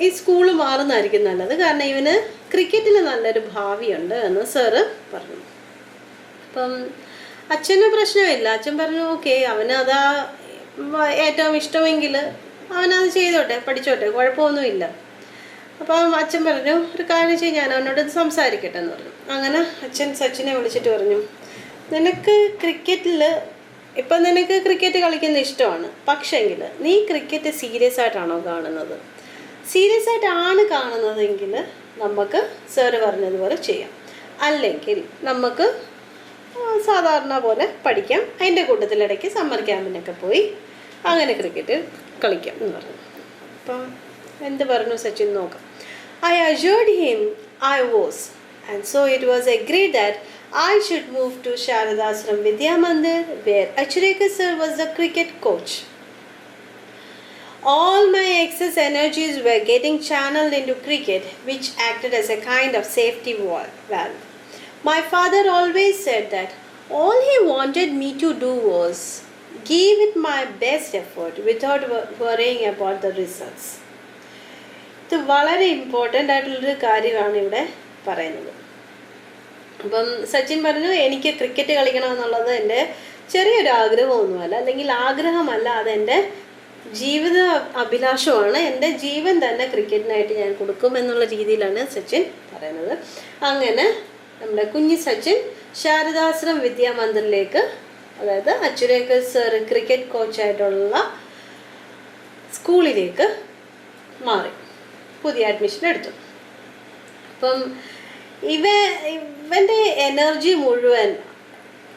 ഈ സ്കൂൾ മാറുന്നതായിരിക്കും നല്ലത്, കാരണം ഇവന് ക്രിക്കറ്റിൽ നല്ലൊരു ഭാവിയുണ്ട് എന്ന് സാറ് പറഞ്ഞു. അപ്പം അച്ഛന് പ്രശ്നമില്ല. അച്ഛൻ പറഞ്ഞു ഓക്കെ, അവന് അതാ ഏറ്റവും ഇഷ്ടമെങ്കിൽ അവനത് ചെയ്തോട്ടെ, പഠിച്ചോട്ടെ, കുഴപ്പമൊന്നുമില്ല. അപ്പം അച്ഛൻ പറഞ്ഞു ഒരു കാര്യം ചെയ്യും, ഞാൻ അവനോട് സംസാരിക്കട്ടെ എന്ന് പറഞ്ഞു. അങ്ങനെ അച്ഛൻ സച്ചിനെ വിളിച്ചിട്ട് പറഞ്ഞു, നിനക്ക് ക്രിക്കറ്റിൽ ഇപ്പം നിനക്ക് ക്രിക്കറ്റ് കളിക്കുന്ന ഇഷ്ടമാണ്, പക്ഷേങ്കിൽ നീ ക്രിക്കറ്റ് സീരിയസ് ആയിട്ടാണോ കാണുന്നത്? സീരിയസ് ആയിട്ടാണ് കാണുന്നതെങ്കിൽ നമുക്ക് സാറ് പറഞ്ഞതുപോലെ ചെയ്യാം, അല്ലെങ്കിൽ നമുക്ക് സാധാരണ പോലെ പഠിക്കാം, അതിൻ്റെ കൂട്ടത്തിലിടയ്ക്ക് സമ്മർ ക്യാമ്പിനൊക്കെ പോയി അങ്ങനെ ക്രിക്കറ്റ് കളിക്കാം എന്ന് പറഞ്ഞു. അപ്പം എന്ത് പറഞ്ഞു സച്ചിൻ നോക്കാം. I assured him I was, and so it was agreed that I should move to Sharadasram Vidya Mandir, where Achureka sir was the cricket coach. All my excess energies were getting channeled into cricket, which acted as a kind of safety valve. My father always said that all he wanted me to do was give it my best effort without worrying about the results. ഇത് വളരെ ഇമ്പോർട്ടൻ്റ് ആയിട്ടുള്ളൊരു കാര്യമാണ് ഇവിടെ പറയുന്നത്. അപ്പം സച്ചിൻ പറഞ്ഞു, എനിക്ക് ക്രിക്കറ്റ് കളിക്കണം എന്നുള്ളത് എൻ്റെ ചെറിയൊരു ആഗ്രഹമൊന്നുമല്ല, അല്ലെങ്കിൽ ആഗ്രഹമല്ല, അതെൻ്റെ ജീവിത അഭിലാഷമാണ്, എൻ്റെ ജീവൻ തന്നെ ക്രിക്കറ്റിനായിട്ട് ഞാൻ കൊടുക്കും എന്നുള്ള രീതിയിലാണ് സച്ചിൻ പറയുന്നത്. അങ്ങനെ നമ്മുടെ കുഞ്ഞി സച്ചിൻ ശാരദാശ്രം വിദ്യാമന്ദിറിലേക്ക്, അതായത് അച്ചുരേക്കർ സർ ക്രിക്കറ്റ് കോച്ചായിട്ടുള്ള സ്കൂളിലേക്ക് മാറി, പുതിയ അഡ്മിഷൻ എടുത്തു. അപ്പം ഇവൻ്റെ എനർജി മുഴുവൻ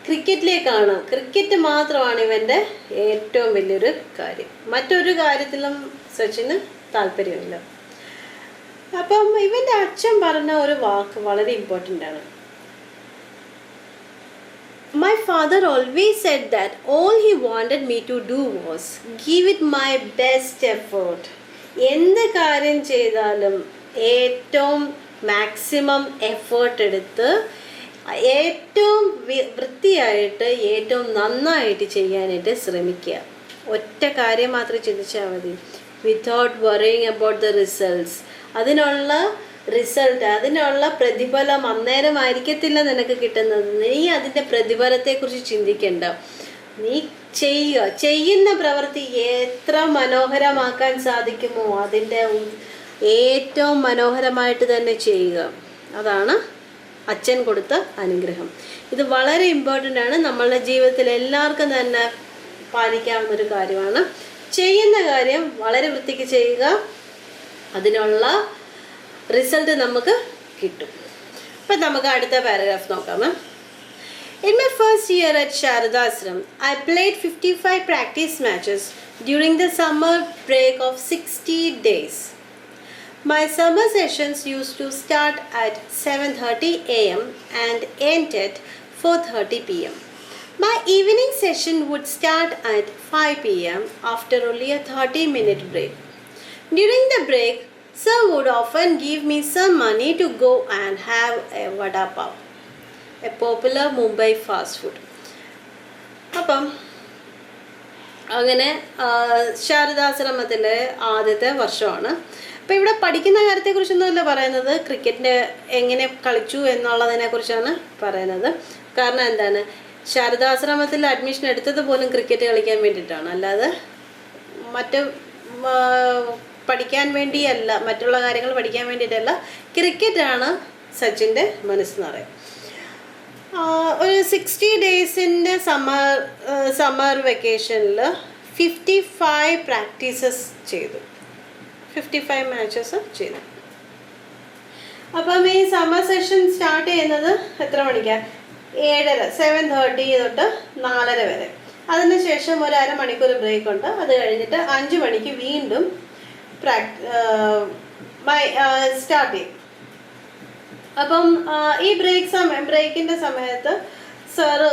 ക്രിക്കറ്റിലേക്കാണ്. ക്രിക്കറ്റ് മാത്രമാണ് ഇവൻ്റെ ഏറ്റവും വലിയൊരു കാര്യം, മറ്റൊരു കാര്യത്തിലും സച്ചിന് താല്പര്യമില്ല. അപ്പം ഇവൻ്റെ അച്ഛൻ പറഞ്ഞ ഒരു വാക്ക് വളരെ ഇമ്പോർട്ടൻ്റ് ആണ്. My father always said that all he wanted me to do was give it my best effort. എന്ത് കാര്യം ചെയ്താലും ഏറ്റവും മാക്സിമം എഫേർട്ട് എടുത്ത് ഏറ്റവും വൃത്തിയായിട്ട് ഏറ്റവും നന്നായിട്ട് ചെയ്യാനായിട്ട് ശ്രമിക്കുക. ഒറ്റ കാര്യം മാത്രം ചിന്തിച്ചാൽ മതി, without worrying about the results. അതിനുള്ള റിസൾട്ട്, അതിനുള്ള പ്രതിഫലം അന്നേരമായിരിക്കത്തില്ല നിനക്ക് കിട്ടുന്നത്. നീ അതിൻ്റെ പ്രതിഫലത്തെക്കുറിച്ച് ചിന്തിക്കേണ്ട, നീ ചെയ്യുന്ന പ്രവൃത്തി എത്ര മനോഹരമാക്കാൻ സാധിക്കുമോ അതിൻ്റെ ഏറ്റവും മനോഹരമായിട്ട് തന്നെ ചെയ്യുക. അതാണ് അച്ഛൻ കൊടുത്ത അനുഗ്രഹം. ഇത് വളരെ ഇമ്പോർട്ടൻ്റ് ആണ്, നമ്മളുടെ ജീവിതത്തിൽ എല്ലാവർക്കും തന്നെ പാലിക്കാവുന്നൊരു കാര്യമാണ്. ചെയ്യുന്ന കാര്യം വളരെ വൃത്തിക്ക് ചെയ്യുക, അതിനുള്ള റിസൾട്ട് നമുക്ക് കിട്ടും. അപ്പം നമുക്ക് അടുത്ത പാരഗ്രാഫ് നോക്കാം. In my first year at Sharadasram, I played 55 practice matches during the summer break of 60 days. My summer sessions used to start at 7:30 a.m. and end at 4:30 p.m. My evening session would start at 5 p.m. after only a 30-minute break. During the break, sir would often give me some money to go and have a vada pav, a popular Mumbai fast food. അപ്പം അങ്ങനെ ശാരദാശ്രമത്തിലെ ആദ്യത്തെ വർഷമാണ്. അപ്പോൾ ഇവിടെ പഠിക്കുന്ന കാര്യത്തെക്കുറിച്ചൊന്നുമല്ല പറയുന്നത്, ക്രിക്കറ്റിൻ്റെ എങ്ങനെ കളിച്ചു എന്നുള്ളതിനെക്കുറിച്ചാണ് പറയുന്നത്. കാരണം എന്താണ്, ശാരദാശ്രമത്തിൽ അഡ്മിഷൻ എടുത്തത് പോലും ക്രിക്കറ്റ് കളിക്കാൻ വേണ്ടിയിട്ടാണ്, അല്ലാതെ മറ്റ് പഠിക്കാൻ വേണ്ടിയല്ല, മറ്റുള്ള കാര്യങ്ങൾ പഠിക്കാൻ വേണ്ടിയിട്ടല്ല, ക്രിക്കറ്റാണ് സച്ചിൻ്റെ മനസ്സ് നിറയും. ഒരു 60 ഡേയ്സിൻ്റെ സമ്മർ വെക്കേഷനിൽ 55 പ്രാക്ടീസസ് ചെയ്തു, 55 മാച്ചസ് ചെയ്തു. അപ്പം ഈ സമ്മർ സെഷൻ സ്റ്റാർട്ട് ചെയ്യുന്നത് എത്ര മണിക്കാണ്? 7:30, 7:30 തൊട്ട് 4:30 വരെ. അതിനുശേഷം ഒരു അരമണിക്കൂർ ബ്രേക്ക് ഉണ്ട്. അത് കഴിഞ്ഞിട്ട് 5 മണിക്ക് വീണ്ടും സ്റ്റാർട്ട് ചെയ്യും. അപ്പം ഈ ബ്രേക്കിൻ്റെ സമയത്ത് സാറ്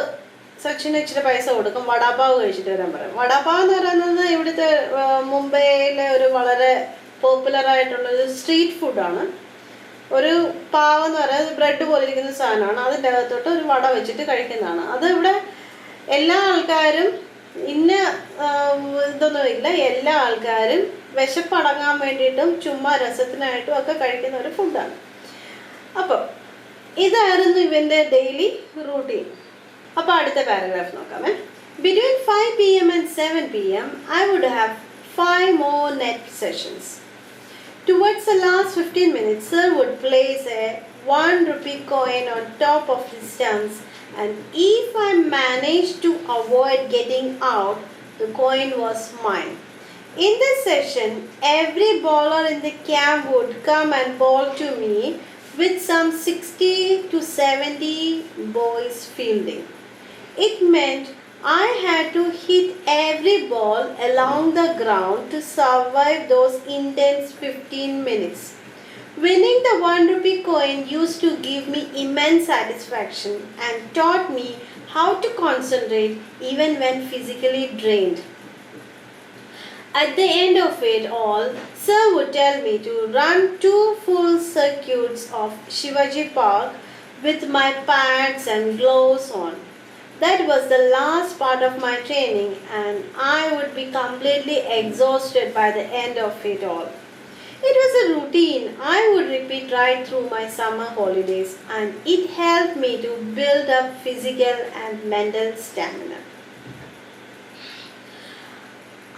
സച്ചിന് ഇച്ചിരി പൈസ കൊടുക്കും, വടാപ്പാവ് കഴിച്ചിട്ട് വരാൻ പറയും. വടാപ്പാവ് എന്ന് പറയുന്നത് ഇവിടുത്തെ മുംബൈയിലെ ഒരു വളരെ പോപ്പുലർ ആയിട്ടുള്ളൊരു സ്ട്രീറ്റ് ഫുഡാണ്. ഒരു പാവ് എന്ന് പറയുന്നത് ബ്രെഡ് പോലെ ഇരിക്കുന്ന സാധനമാണ്. അതിൻ്റെ അകത്തോട്ട് ഒരു വട വെച്ചിട്ട് കഴിക്കുന്നതാണ്. അത് ഇവിടെ എല്ലാ ആൾക്കാരും ഇതൊന്നും ഇല്ല, എല്ലാ ആൾക്കാരും വിശപ്പടങ്ങാൻ വേണ്ടിയിട്ടും ചുമ്മാ രസത്തിനായിട്ടും ഒക്കെ കഴിക്കുന്ന ഒരു ഫുഡാണ്. അപ്പം ഇതായിരുന്നു ഇവൻ്റെ ഡെയിലി റൂട്ടീൻ. അപ്പോൾ അടുത്ത paragraph നോക്കാമേ. Between 5 p.m. and 7 p.m. I would have 5 more net sessions. Towards the last 15 minutes, sir would place a 1 rupee coin on top of the stumps, and if I managed to avoid getting out, the coin was mine. In this session, every bowler in the camp would come and bowl to me with some 60 to 70 boys fielding. It meant I had to hit every ball along the ground to survive those intense 15 minutes. Winning the 1 rupee coin used to give me immense satisfaction and taught me how to concentrate even when physically drained. At the end of it all, Sir would tell me to run 2 full circuits of Shivaji Park with my pads and gloves on. That was the last part of my training, and I would be completely exhausted by the end of it all. It was a routine I would repeat right through my summer holidays, and it helped me to build up physical and mental stamina.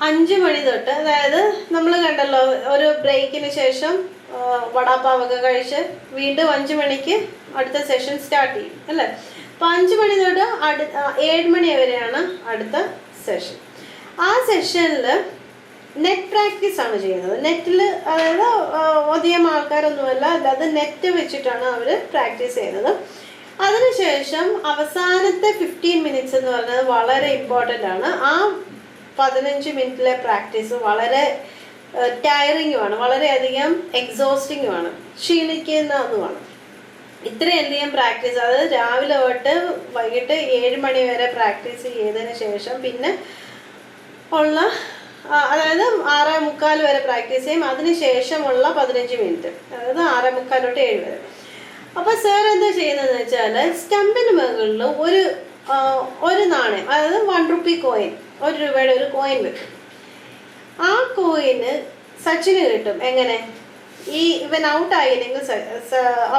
5 മണി തൊട്ട്, അതായത് നമ്മൾ കണ്ടല്ലോ ഒരു ബ്രേക്കിന് ശേഷം വടാപ്പാവൊക്കെ കഴിച്ച് വീണ്ടും 5 മണിക്ക് അടുത്ത സെഷൻ സ്റ്റാർട്ട് ചെയ്യും അല്ലേ. അപ്പോൾ 5 മണി തൊട്ട് 7 മണി വരെയാണ് അടുത്ത സെഷൻ. ആ സെഷനിൽ നെറ്റ് പ്രാക്ടീസ് ആണ് ചെയ്യുന്നത്. നെറ്റിൽ, അതായത് അധികം ആൾക്കാരൊന്നുമല്ല, അല്ലാതെ നെറ്റ് വെച്ചിട്ടാണ് അവർ പ്രാക്ടീസ് ചെയ്യുന്നത്. അതിനുശേഷം അവസാനത്തെ 15 മിനിറ്റ്സ് എന്ന് പറയുന്നത് വളരെ ഇമ്പോർട്ടൻ്റ് ആണ്. ആ 15 മിനിറ്റിലെ പ്രാക്ടീസ് വളരെ ടയറിങ്ങുമാണ്, വളരെയധികം എക്സോസ്റ്റിങ്ങുമാണ്, ക്ഷീണിക്കുന്നതുമാണ്. ഇത്രയധികം പ്രാക്ടീസ്, അതായത് രാവിലെ തൊട്ട് വൈകിട്ട് 7 മണി വരെ പ്രാക്ടീസ് ചെയ്തതിന് ശേഷം പിന്നെ ഉള്ള, അതായത് 6:45 വരെ പ്രാക്ടീസ് ചെയ്യും. അതിന് ശേഷമുള്ള 15 മിനിറ്റ്, അതായത് 6:45 തൊട്ട് 7 വരെ. അപ്പോൾ സാർ എന്താ ചെയ്യുന്നതെന്ന് വെച്ചാൽ സ്റ്റമ്പിന് മുകളിൽ ഒരു നാണയം, അതായത് 1 rupee കോയിൻ, 1 രൂപയുടെ ഒരു കോയിൻ വെക്കും. ആ കോയിന് സച്ചിന് കിട്ടും. എങ്ങനെ? ഇവൻ ഔട്ടായില്ലെങ്കിൽ,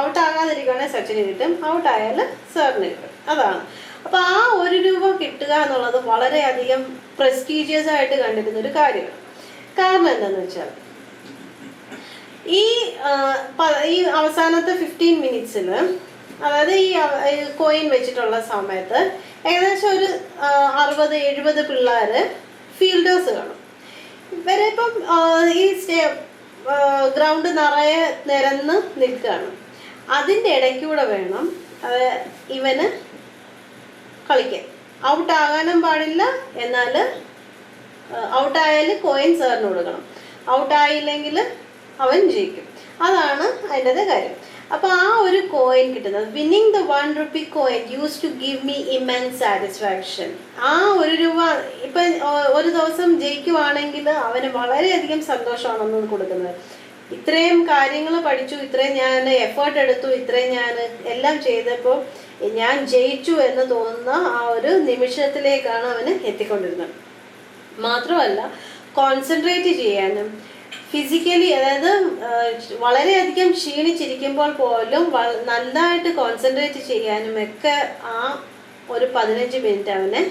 ഔട്ടാകാതിരിക്കുകയാണെങ്കിൽ സച്ചിന് കിട്ടും, ഔട്ടായാൽ സാറിന് കിട്ടും. അതാണ്. അപ്പോൾ ആ 1 രൂപ കിട്ടുക എന്നുള്ളത് വളരെയധികം പ്രസ്റ്റീജിയസ് ആയിട്ട് കണ്ടിരുന്ന ഒരു കാര്യമാണ്. കാരണം എന്താണെന്ന് വെച്ചാൽ ഈ അവസാനത്തെ 15 മിനിറ്റ്സിൽ, അതായത് ഈ കോയിൻ വെച്ചിട്ടുള്ള സമയത്ത് ഏകദേശം ഒരു 60-70 പിള്ളേർ ഫീൽഡേഴ്സ് കാണും. ഇവരെ ഇപ്പം ഈ ഗ്രൗണ്ട് നിറയെ നിരന്ന് നിൽക്കുകയാണ്. അതിൻ്റെ ഇടയ്ക്കൂടെ വേണം ഇവന് കളിക്കാൻ. ഔട്ടാകാനും പാടില്ല, എന്നാൽ ഔട്ടായാൽ കോയിൻ സാറിന് കൊടുക്കണം, ഔട്ടായില്ലെങ്കിൽ അവൻ ജയിക്കും. അതാണ് അതിൻ്റെ കാര്യം. അപ്പോൾ ആ ഒരു കോയിൻ കിട്ടുന്നത്, winning the 1 rupee coin used to give me immense satisfaction. ആ 1 രൂപ ഇപ്പം ഒരു ദിവസം ജയിക്കുവാണെങ്കിൽ അവന് വളരെയധികം സന്തോഷമാണ് കൊടുക്കുന്നത്. ഇത്രയും കാര്യങ്ങൾ പഠിച്ചു, ഇത്രയും ഞാൻ എഫേർട്ട് എടുത്തു, ഇത്രയും ഞാൻ എല്ലാം ചെയ്തപ്പോൾ ഞാൻ ജയിച്ചു എന്ന് തോന്നുന്ന ആ ഒരു നിമിഷത്തിലേക്കാണ് അവന് എത്തിക്കൊണ്ടിരുന്നത്. മാത്രമല്ല കോൺസെൻട്രേറ്റ് ചെയ്യാനും ഫിസിക്കലി, അതായത് വളരെയധികം ക്ഷീണിച്ചിരിക്കുമ്പോൾ പോലും നന്നായിട്ട് കോൺസെൻട്രേറ്റ് ചെയ്യാനും ഒക്കെ ആ ഒരു 15 മിനിറ്റ് അവനെ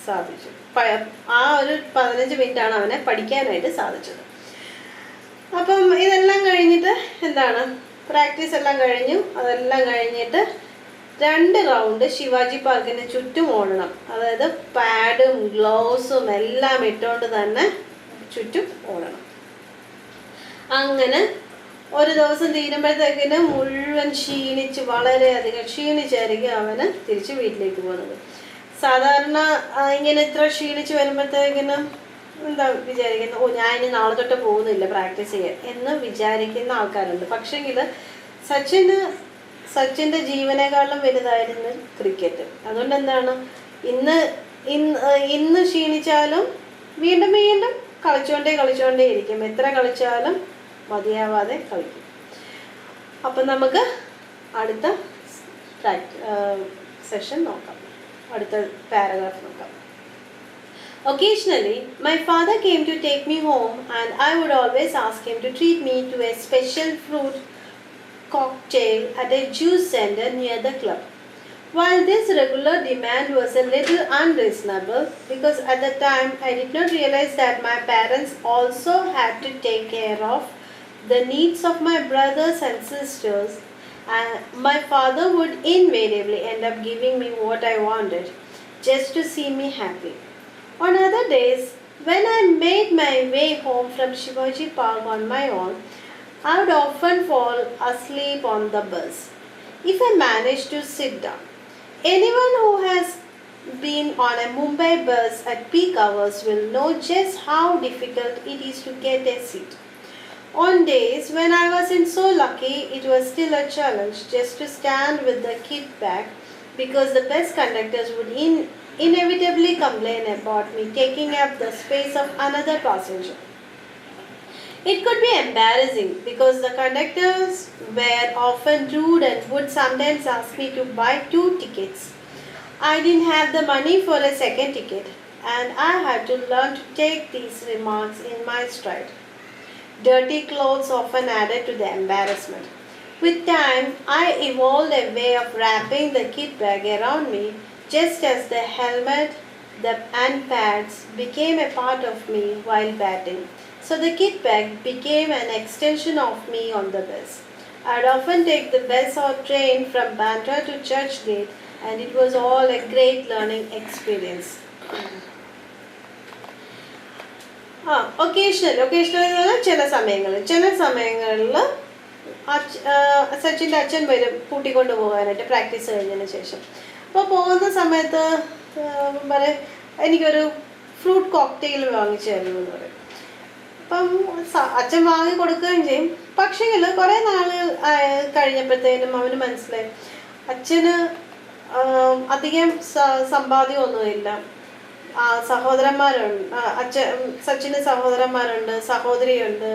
സാധിച്ചു. ആ ഒരു 15 മിനിറ്റാണ് അവനെ പഠിക്കാനായിട്ട് സാധിച്ചത്. അപ്പം ഇതെല്ലാം കഴിഞ്ഞിട്ട് എന്താണ്, പ്രാക്ടീസ് എല്ലാം കഴിഞ്ഞു. അതെല്ലാം കഴിഞ്ഞിട്ട് 2 റൗണ്ട് ശിവാജി പാർക്കിന് ചുറ്റും ഓടണം. അതായത് പാഡും ഗ്ലൗസും എല്ലാം ഇട്ടുകൊണ്ട് തന്നെ ചുറ്റും ഓടണം. അങ്ങനെ ഒരു ദിവസം തീരുമ്പോഴത്തേക്കിന് മുഴുവൻ ക്ഷീണിച്ച്, വളരെയധികം ക്ഷീണിച്ചായിരിക്കും അവന് തിരിച്ച് വീട്ടിലേക്ക് പോകുന്നത്. സാധാരണ ഇങ്ങനെ ഇത്ര ക്ഷീണിച്ച് വരുമ്പോഴത്തേക്കിനും എന്താ വിചാരിക്കുന്നത്, ഞാൻ ഇനി നാളെ തൊട്ട് പോകുന്നില്ല പ്രാക്ടീസ് ചെയ്യാൻ എന്ന് വിചാരിക്കുന്ന ആൾക്കാരുണ്ട്. പക്ഷെങ്കിൽ സച്ചിന് സച്ചിൻ്റെ ജീവനേക്കാളും വലുതായിരുന്നു ക്രിക്കറ്റ്. അതുകൊണ്ട് എന്താണ്, ഇന്ന് ഇന്ന് ക്ഷീണിച്ചാലും വീണ്ടും വീണ്ടും കളിച്ചുകൊണ്ടേ ഇരിക്കും. എത്ര കളിച്ചാലും മതിയാവാതെ കളിക്കും. അപ്പം നമുക്ക് അടുത്ത സെഷൻ നോക്കാം, അടുത്ത പാരഗ്രാഫ് നോക്കാം. Occasionally, my father came to take me home and I would always ask him to treat me to a special fruit cocktail at a juice center near the club. While this regular demand was a little unreasonable, because at the time I did not realize that my parents also had to take care of the needs of my brothers and sisters, and my father would invariably end up giving me what I wanted just to see me happy. On other days, when I made my way home from Shivaji Park on my own, I would often fall asleep on the bus if I managed to sit down. Anyone who has been on a Mumbai bus at peak hours will know just how difficult it is to get a seat. On days when I wasn't so lucky, it was still a challenge just to stand with the kid bag, because the bus conductors would inevitably complain about me taking up the space of another passenger. It could be embarrassing because the conductors were often rude and would sometimes ask me to buy 2 tickets. I didn't have the money for a second ticket, and I had to learn to take these remarks in my stride. Dirty clothes often added to the embarrassment. With time, I evolved a way of wrapping the kit bag around me, just as the helmet and pads became a part of me while batting. So the kit bag became an extension of me on the bus. I'd often take the bus or train from Bandra to Churchgate, and it was all a great learning experience. Occasional ചില സമയങ്ങളിൽ സച്ചിൻ്റെ അച്ഛൻ വരും കൂട്ടിക്കൊണ്ട് പോകാനായിട്ട് പ്രാക്ടീസ് കഴിഞ്ഞതിന് ശേഷം. അപ്പോൾ പോകുന്ന സമയത്ത് പറയും, എനിക്കൊരു ഫ്രൂട്ട് കോക്ടെയിൽ വാങ്ങിച്ചു തരുന്നു എന്ന് പറയും. അപ്പം അച്ഛൻ വാങ്ങി കൊടുക്കുകയും ചെയ്യും. പക്ഷേങ്കിൽ കുറേ നാൾ കഴിഞ്ഞപ്പോഴത്തേനും അവന് മനസ്സിലായി അച്ഛന് അധികം സമ്പാദ്യമൊന്നുമില്ല. സഹോദരന്മാരുണ്ട്, സച്ചിന് സഹോദരന്മാരുണ്ട്, സഹോദരിയുണ്ട്,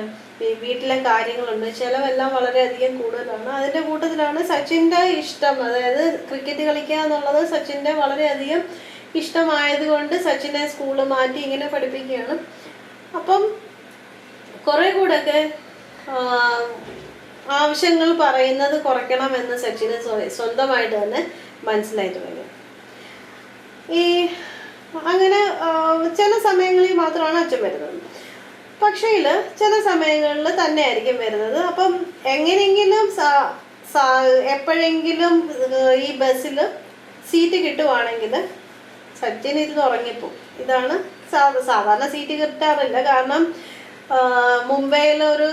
വീട്ടിലെ കാര്യങ്ങളുണ്ട്, ചിലവെല്ലാം വളരെയധികം കൂടുതലാണ്. അതിൻ്റെ കൂട്ടത്തിലാണ് സച്ചിൻ്റെ ഇഷ്ടം, അതായത് ക്രിക്കറ്റ് കളിക്കുക എന്നുള്ളത് സച്ചിൻ്റെ വളരെയധികം ഇഷ്ടമായതുകൊണ്ട് സച്ചിനെ സ്കൂള് മാറ്റി ഇങ്ങനെ പഠിപ്പിക്കുകയാണ്. അപ്പം കുറേ കൂടെയൊക്കെ ആവശ്യങ്ങൾ പറയുന്നത് കുറയ്ക്കണമെന്ന് സച്ചിന് സ്വന്തമായിട്ട് തന്നെ മനസ്സിലായി തുടങ്ങി. അങ്ങനെ ചില സമയങ്ങളിൽ മാത്രമാണ് അച്ഛൻ വരുന്നത്, പക്ഷേൽ ചില സമയങ്ങളിൽ തന്നെ ആയിരിക്കും വരുന്നത്. അപ്പം എങ്ങനെയെങ്കിലും എപ്പോഴെങ്കിലും ഈ ബസ്സിൽ സീറ്റ് കിട്ടുവാണെങ്കിൽ സച്ചിൻ ഇരുന്ന് ഉറങ്ങിപ്പോവും. ഇതാണ് സാധാരണ സീറ്റ് കിട്ടാറില്ല. കാരണം മുംബൈയിലൊരു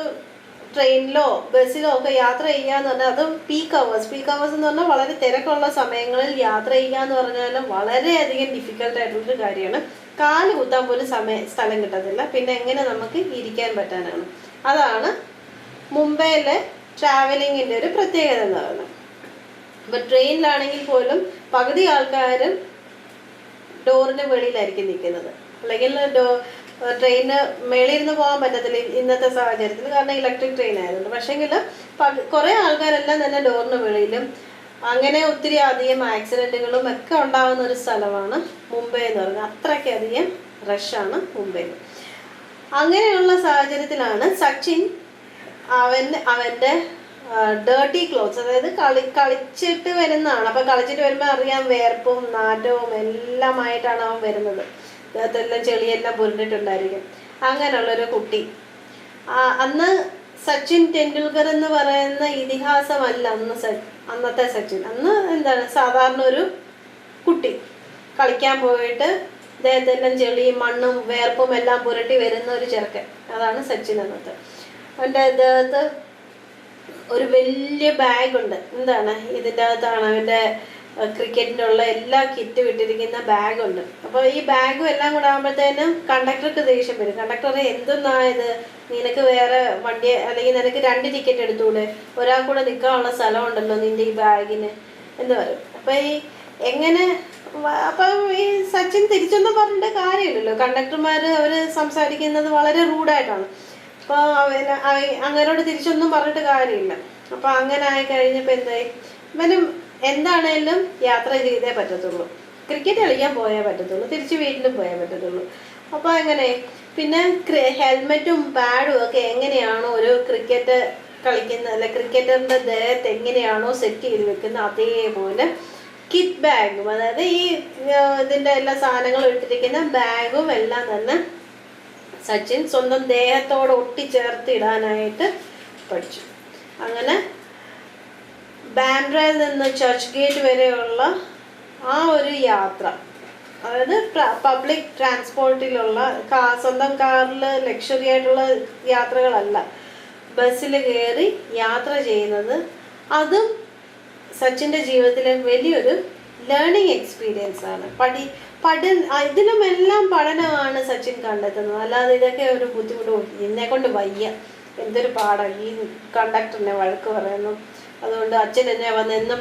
ട്രെയിനിലോ ബസ്സിലോ ഒക്കെ യാത്ര ചെയ്യാന്ന് പറഞ്ഞാൽ അത് പീക്ക് അവേഴ്സ് എന്ന് പറഞ്ഞാൽ വളരെ തിരക്കുള്ള സമയങ്ങളിൽ യാത്ര ചെയ്യുക എന്ന് പറഞ്ഞാൽ വളരെയധികം ഡിഫിക്കൽട്ടായിട്ടുള്ളൊരു കാര്യമാണ്. കാല് കുത്താൻ പോലും സ്ഥലം കിട്ടത്തില്ല. പിന്നെ എങ്ങനെ നമുക്ക് ഇരിക്കാൻ പറ്റാനാണ്? അതാണ് മുംബൈയിലെ ട്രാവലിങ്ങിൻ്റെ ഒരു പ്രത്യേകത എന്ന് പറയുന്നത്. ഇപ്പം ട്രെയിനിലാണെങ്കിൽ പോലും പകുതി ആൾക്കാരും ഡോറിൻ്റെ വെളിയിലായിരിക്കും നിൽക്കുന്നത്, അല്ലെങ്കിൽ ട്രെയിന് മേളിയിരുന്ന് പോകാൻ പറ്റത്തില്ല ഇന്നത്തെ സാഹചര്യത്തിൽ, കാരണം ഇലക്ട്രിക് ട്രെയിൻ ആയതുകൊണ്ട്. പക്ഷേങ്കിൽ കുറേ ആൾക്കാരെല്ലാം തന്നെ ഡോറിന് വെളിയിലും. അങ്ങനെ ഒത്തിരി അധികം ആക്സിഡൻറ്റുകളും ഒക്കെ ഉണ്ടാകുന്ന ഒരു സ്ഥലമാണ് മുംബൈ എന്ന് പറയുന്നത്. അത്രയ്ക്കധികം റഷാണ് മുംബൈയിൽ. അങ്ങനെയുള്ള സാഹചര്യത്തിലാണ് സച്ചിൻ അവൻ്റെ ഡേർട്ടി ക്ലോത്ത്സ്, അതായത് കളിച്ചിട്ട് വരുന്നതാണ്. അപ്പം കളിച്ചിട്ട് വരുമ്പോൾ അറിയാം വേർപ്പും നാറ്റവും എല്ലാമായിട്ടാണ് അവൻ വരുന്നത്. അതെല്ലാം ചെളിയെല്ലാം പുരണ്ടിട്ടുണ്ടായിരിക്കും. അങ്ങനെയുള്ളൊരു കുട്ടി. അന്ന് സച്ചിൻ ടെണ്ടുൽക്കർ എന്ന് പറയുന്ന ഇതിഹാസമല്ല അന്നത്തെ സച്ചിൻ. അന്ന് എന്താണ്, സാധാരണ ഒരു കുട്ടി കളിക്കാൻ പോയിട്ട് ദേഹത്തെല്ലാം ചെളിയും മണ്ണും വേർപ്പും എല്ലാം പുരട്ടി വരുന്ന ഒരു ചെറുക്കൻ. അതാണ് സച്ചിൻ അന്നത്തെ. അവൻ്റെ ദേഹത്ത് ഒരു വലിയ ബാഗുണ്ട്. എന്താണ്, ഇതിൻ്റെ അകത്താണ് അവൻ്റെ ക്രിക്കറ്റിൻ്റെ ഉള്ള എല്ലാ കിറ്റും ഇട്ടിരിക്കുന്ന ബാഗുണ്ട്. അപ്പോൾ ഈ ബാഗും എല്ലാം കൂടെ ആകുമ്പോഴത്തേനും കണ്ടക്ടർക്ക് ദേഷ്യം വരും. കണ്ടക്ടറെ എന്തൊന്നായത്, നിനക്ക് വേറെ വണ്ടി അല്ലെങ്കിൽ നിനക്ക് 2 ടിക്കറ്റ് എടുത്തൂടെ, ഒരാൾ കൂടെ നിൽക്കാനുള്ള സ്ഥലമുണ്ടല്ലോ നിൻ്റെ ഈ ബാഗിന് എന്ന് പറയും. അപ്പം ഈ എങ്ങനെ അപ്പം ഈ സച്ചിൻ തിരിച്ചൊന്നും പറഞ്ഞിട്ട് കാര്യമില്ലല്ലോ. കണ്ടക്ടർമാർ അവർ സംസാരിക്കുന്നത് വളരെ റൂഡായിട്ടാണ്. അപ്പോൾ അങ്ങനോട് തിരിച്ചൊന്നും പറഞ്ഞിട്ട് കാര്യമില്ല. അപ്പോൾ അങ്ങനെ ആയി കഴിഞ്ഞപ്പോൾ എന്തായി, ഇവനും എന്താണേലും യാത്ര ചെയ്തേ പറ്റത്തുള്ളൂ, ക്രിക്കറ്റ് കളിക്കാൻ പോയേ പറ്റത്തുള്ളൂ, തിരിച്ച് വീട്ടിലും പോയേ പറ്റത്തുള്ളൂ. അപ്പോൾ എങ്ങനെ പിന്നെ ഹെൽമെറ്റും പാഡും ഒക്കെ എങ്ങനെയാണോ ഒരു ക്രിക്കറ്റ് കളിക്കുന്ന അല്ല ക്രിക്കറ്ററിൻ്റെ ദേഹത്ത് എങ്ങനെയാണോ സെറ്റ് ചെയ്ത് വെക്കുന്നത്, അതേപോലെ കിറ്റ് ബാഗും, അതായത് ഈ ഇതിൻ്റെ എല്ലാ സാധനങ്ങളും ഇട്ടിരിക്കുന്ന ബാഗും എല്ലാം തന്നെ സച്ചിൻ സ്വന്തം ദേഹത്തോട് ഒട്ടിച്ചേർത്ത് ഇടാനായിട്ട് പഠിച്ചു. അങ്ങനെ ബാൻഡ്രയിൽ നിന്ന് ചർച്ച് ഗേറ്റ് വരെയുള്ള ആ ഒരു യാത്ര, അതായത് പബ്ലിക് ട്രാൻസ്പോർട്ടിലുള്ള സ്വന്തം കാറിൽ ലക്ഷറി ആയിട്ടുള്ള യാത്രകളല്ല, ബസ്സിൽ കയറി യാത്ര ചെയ്യുന്നത്, അതും സച്ചിൻ്റെ ജീവിതത്തിലെ വലിയൊരു ലേണിംഗ് എക്സ്പീരിയൻസ് ആണ്. ഇതിലുമെല്ലാം പഠനമാണ് സച്ചിൻ കണ്ടെത്തുന്നത്. അല്ലാതെ ഇതൊക്കെ ഒരു ബുദ്ധിമുട്ടും എന്നെ കൊണ്ട് വയ്യ, എന്തൊരു പാടാണ് ഈ കണ്ടക്ടറിനെ വഴക്ക് പറയുന്നു, അതുകൊണ്ട് അച്ഛൻ എന്നെ വന്ന് എന്നും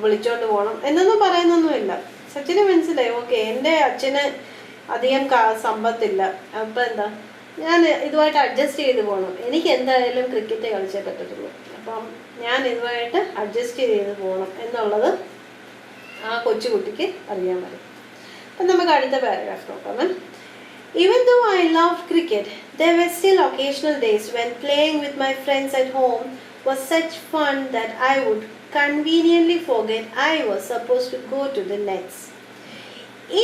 വിളിച്ചോണ്ട് പോകണം എന്നൊന്നും പറയുന്നൊന്നുമില്ല. സച്ചിന് മനസ്സിലായി, ഓക്കെ എൻ്റെ അച്ഛന് അധികം സമ്പത്തില്ല, അപ്പം എന്താ ഞാൻ ഇതുമായിട്ട് അഡ്ജസ്റ്റ് ചെയ്ത് പോകണം, എനിക്ക് എന്തായാലും ക്രിക്കറ്റ് കളിച്ചേ പറ്റത്തുള്ളൂ, അപ്പം ഞാൻ ഇതുമായിട്ട് അഡ്ജസ്റ്റ് ചെയ്ത് പോകണം എന്നുള്ളത് ആ കൊച്ചുകുട്ടിക്ക് അറിയാൻ പറ്റും. അപ്പം നമുക്ക് അടുത്ത പാരഗ്രാഫ് നോക്കാം. Even though I loved cricket, there were still occasional days when playing with my friends at home was such fun that I would conveniently forget I was supposed to go to the nets.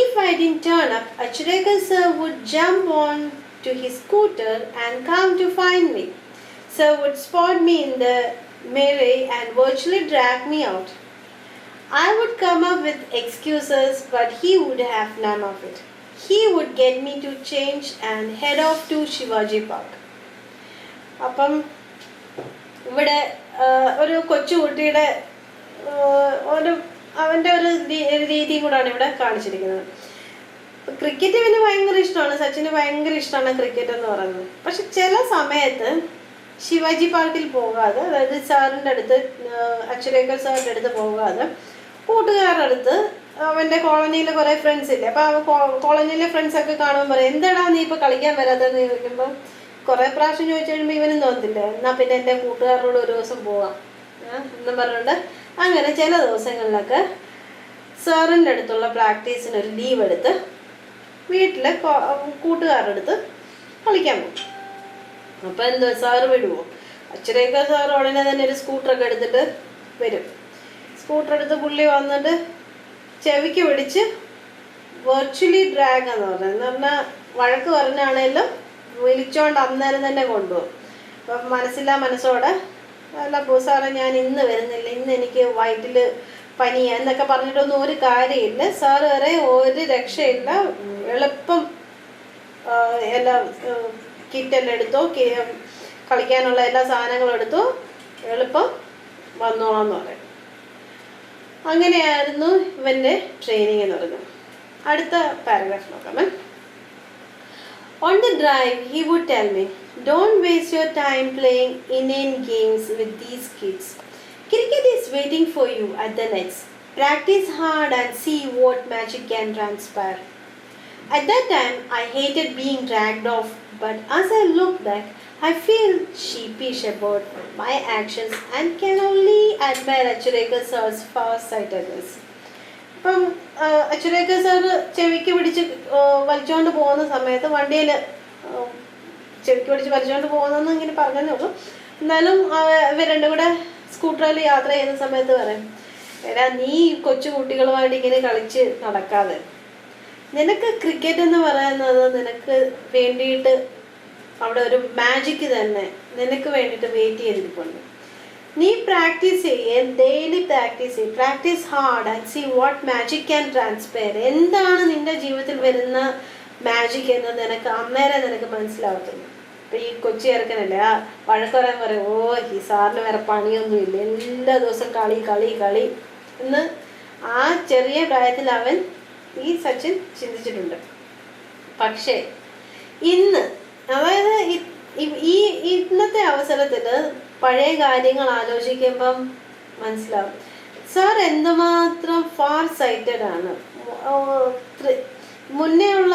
If I didn't turn up, Achareka sir would jump on to his scooter and come to find me. Sir would spot me in the melee and virtually drag me out. I would come up with excuses, but he would have none of it. He would get me to change and head off to Shivaji Park. അപ്പം ഇവിടെ ഒരു കൊച്ചുകുട്ടിയുടെ അവൻ്റെ ഒരു രീതിയും കൂടാണ് ഇവിടെ കാണിച്ചിരിക്കുന്നത്. ക്രിക്കറ്റ് പിന്നെ ഭയങ്കര ഇഷ്ടമാണ്, സച്ചിന് ഭയങ്കര ഇഷ്ടമാണ് ക്രിക്കറ്റ് എന്ന് പറയുന്നത്. പക്ഷെ ചില സമയത്ത് ശിവാജി പാർക്കിൽ പോകാതെ, അതായത് സാറിൻ്റെ അടുത്ത് അച്ചുരേക്കർ സാറിൻ്റെ അടുത്ത് പോകാതെ കൂട്ടുകാരുടെ അടുത്ത്, അവൻ്റെ കോളനിയിൽ കുറേ ഫ്രണ്ട്സ് ഇല്ലേ, അപ്പോൾ കോളനിയിലെ ഫ്രണ്ട്സൊക്കെ കാണുമ്പോൾ പറയും, എന്താടാ നീ ഇപ്പോൾ കളിക്കാൻ വരാതെന്ന് ചോദിക്കുമ്പോൾ കുറേ പ്രാവശ്യം ചോദിച്ചു കഴിയുമ്പോൾ ഇവനും തോന്നത്തില്ലേ, എന്നാൽ പിന്നെ എൻ്റെ കൂട്ടുകാരോട് ഒരു ദിവസം പോവാം എന്നും പറഞ്ഞുകൊണ്ട് അങ്ങനെ ചില ദിവസങ്ങളിലൊക്കെ സാറിൻ്റെ അടുത്തുള്ള പ്രാക്ടീസിനൊരു ലീവ് എടുത്ത് വീട്ടിലെ കൂട്ടുകാരുടെ അടുത്ത് കളിക്കാൻ പോകും. അപ്പോൾ എന്തോ സാറ് വിടുമോ? അച്ഛനേക്കാൾ സാറ് ഉടനെ തന്നെ ഒരു സ്കൂട്ടറൊക്കെ എടുത്തിട്ട് വരും. സ്കൂട്ടർ എടുത്ത് പുള്ളി വന്നിട്ട് ചെവിക്ക് പിടിച്ച് വെർച്വലി ഡ്രാഗ് എന്ന് പറയുന്നത്, എന്ന് പറഞ്ഞാൽ വഴക്ക് പറഞ്ഞാണേലും വിളിച്ചോണ്ട് അന്നേരം തന്നെ കൊണ്ടുപോകും. അപ്പം മനസ്സോടെ അല്ല സാറേ ഞാൻ ഇന്ന് വരുന്നില്ല, ഇന്ന് എനിക്ക് വയറ്റിൽ പനിയാ എന്നൊക്കെ പറഞ്ഞിട്ടൊന്നും ഒരു കാര്യമില്ല. സാറ് വരെ ഒരു രക്ഷയില്ല, എളുപ്പം എല്ലാം കിറ്റെല്ലാം എടുത്തോ, കളിക്കാനുള്ള എല്ലാ സാധനങ്ങളും എടുത്തോ, എളുപ്പം വന്നോളാന്ന് പറയും. അങ്ങനെയായിരുന്നു ഇവൻ്റെ ട്രെയിനിങ് എന്ന് പറയുന്നത്. അടുത്ത പാരഗ്രാഫ് നോക്കാം. On the drive, he would tell me, don't waste your time playing inane games with these kids. Cricket is waiting for you at the nets. Practice hard and see what magic can transpire. At that time, I hated being dragged off, but as I look back, I feel sheepish about my actions and can only admire Achareka sir's far-sightedness. അപ്പം അച്ചുരേക്ക സാറ് ചെവിക്ക് പിടിച്ച് വലിച്ചുകൊണ്ട് പോകുന്ന സമയത്ത്, വണ്ടിയിൽ ചെവിക്ക് പിടിച്ച് വലിച്ചുകൊണ്ട് പോകുന്നതെന്ന് ഇങ്ങനെ പറഞ്ഞതേ ഉള്ളൂ. എന്നാലും ഇവർ രണ്ടും കൂടെ സ്കൂട്ടറിൽ യാത്ര ചെയ്യുന്ന സമയത്ത് പറയും, എടാ നീ കൊച്ചു കുട്ടികളുമായിട്ട് ഇങ്ങനെ കളിച്ച് നടക്കാതെ, നിനക്ക് ക്രിക്കറ്റ് എന്ന് പറയുന്നത് നിനക്ക് വേണ്ടിയിട്ട് അവിടെ ഒരു മാജിക്ക് തന്നെ നിനക്ക് വേണ്ടിയിട്ട് വെയിറ്റ് ചെയ്തിരിപ്പുണ്ട്. നീ പ്രാക്ടീസ് ചെയ്യേ, daily practice hard and see what magic can transpire. എന്താണ് നിൻ്റെ ജീവിതത്തിൽ വരുന്ന മാജിക് എന്ന് അന്നേരം നിനക്ക് മനസ്സിലാവത്തുള്ളൂ. ഇപ്പം ഈ കൊച്ചി ഇറക്കനല്ലേ ആ വഴക്ക് പറയാൻ പറയും, ഓ ഈ സാറിന് വേറെ പണിയൊന്നുമില്ല, എല്ലാ ദിവസവും കളി എന്ന് ആ ചെറിയ പ്രായത്തിൽ ഈ സച്ചിൻ ചിന്തിച്ചിട്ടുണ്ട്. പക്ഷേ ഇന്ന്, അതായത് ഈ ഇന്നത്തെ അവസരത്തിൽ പഴയ കാര്യങ്ങൾ ആലോചിക്കുമ്പം മനസ്സിലാവും സാർ എന്തുമാത്രം ഫാർ സൈറ്റഡ് ആണ്. മുന്നേ ഉള്ള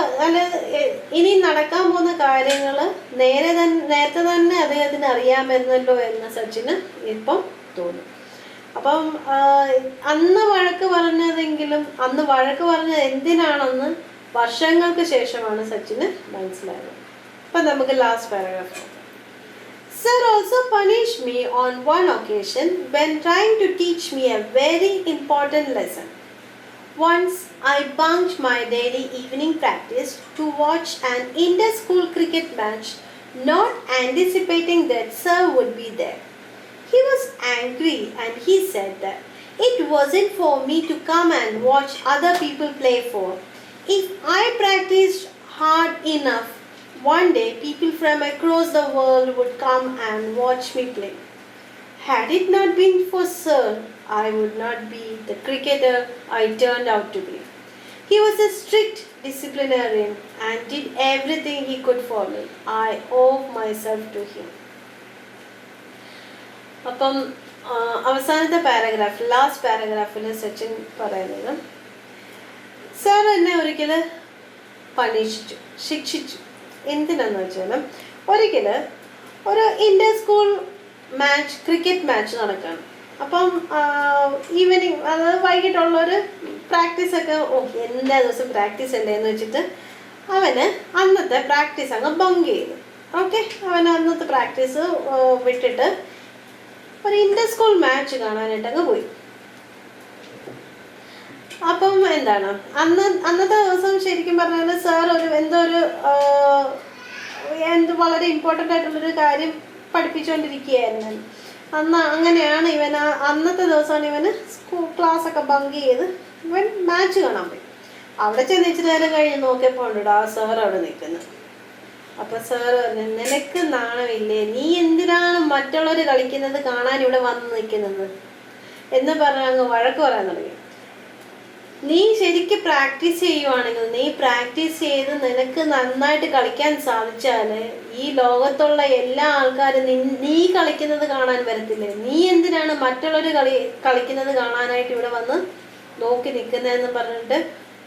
ഇനി നടക്കാൻ പോകുന്ന കാര്യങ്ങൾ നേരത്തെ തന്നെ അദ്ദേഹത്തിന് അറിയാമെന്നല്ലോ എന്ന് സച്ചിന് ഇപ്പം തോന്നും. അപ്പം അന്ന് വഴക്ക് പറഞ്ഞത് എന്തിനാണെന്ന് വർഷങ്ങൾക്ക് ശേഷമാണ് സച്ചിന് മനസ്സിലായത്. അപ്പം നമുക്ക് last paragraph. Sir also punished me on one occasion when trying to teach me a very important lesson. Once I bunked my daily evening practice to watch an inter-school cricket match, not anticipating that Sir would be there. He was angry and he said that it wasn't for me to come and watch other people play for. If I practiced hard enough, one day people from across the world would come and watch me play. Had it not been for Sir, I would not be the cricketer I turned out to be. He was a strict disciplinarian and did everything he could for me. I owe myself to him. അപ്പം അവസാനത്തെ പാരഗ്രാഫ്, ലാസ്റ്റ് പാരഗ്രാഫിൽ സച്ചിൻ പറയുന്നത്, സാർ എന്നെ ഒരിക്കൽ ശിക്ഷിച്ചു. എന്തിനാന്ന് വെച്ചാൽ ഒരിക്കൽ ഒരു ഇന്റർ സ്കൂൾ ക്രിക്കറ്റ് മാച്ച് നടക്കുകയാണ്. അപ്പം ഈവനിങ്, അതായത് വൈകിട്ടുള്ളൊരു പ്രാക്ടീസൊക്കെ, എല്ലാ ദിവസം പ്രാക്ടീസ് അല്ലേ എന്ന് വെച്ചിട്ട് അവന് അന്നത്തെ പ്രാക്ടീസ് അങ്ങ് ബങ്ക് ചെയ്തു. അവൻ അന്നത്തെ പ്രാക്ടീസ് വിട്ടിട്ട് ഒരു ഇന്റർ സ്കൂൾ മാച്ച് കാണാനായിട്ട് അങ്ങ് പോയി. അപ്പം എന്താണ്, അന്നത്തെ ദിവസം ശരിക്കും പറഞ്ഞാൽ സാർ വളരെ ഇമ്പോർട്ടൻ്റ് ആയിട്ടുള്ളൊരു കാര്യം പഠിപ്പിച്ചുകൊണ്ടിരിക്കുകയായിരുന്നു. അങ്ങനെയാണ് അന്നത്തെ ദിവസമാണ് ഇവന് ക്ലാസ്സൊക്കെ ബങ്ക് ചെയ്ത് ഇവൻ മാച്ച് കാണാൻ പോയി. അവിടെ ചെന്ന് ഇച്ചിരി നേരം കഴിഞ്ഞ് നോക്കിയപ്പോൾ ഉണ്ട് ആ സാർ അവിടെ നിൽക്കുന്നത്. അപ്പം സാർ പറഞ്ഞു, നിനക്ക് നാണമില്ലേ, നീ എന്തിനാണ് മറ്റുള്ളവർ കളിക്കുന്നത് കാണാൻ ഇവിടെ വന്ന് നിൽക്കുന്നത് എന്ന് പറഞ്ഞ് അങ്ങ് വഴക്ക് പറയാൻ തുടങ്ങി. നീ ശരിക്കും പ്രാക്ടീസ് ചെയ്യുവാണെങ്കിൽ, നീ പ്രാക്ടീസ് ചെയ്ത് നിനക്ക് നന്നായിട്ട് കളിക്കാൻ സാധിച്ചാൽ ഈ ലോകത്തുള്ള എല്ലാ ആൾക്കാരും നീ കളിക്കുന്നത് കാണാൻ വരത്തില്ലേ? നീ എന്തിനാണ് മറ്റുള്ളവർ കളിക്കുന്നത് കാണാനായിട്ട് ഇവിടെ വന്ന് നോക്കി നിൽക്കുന്നതെന്ന് പറഞ്ഞിട്ട്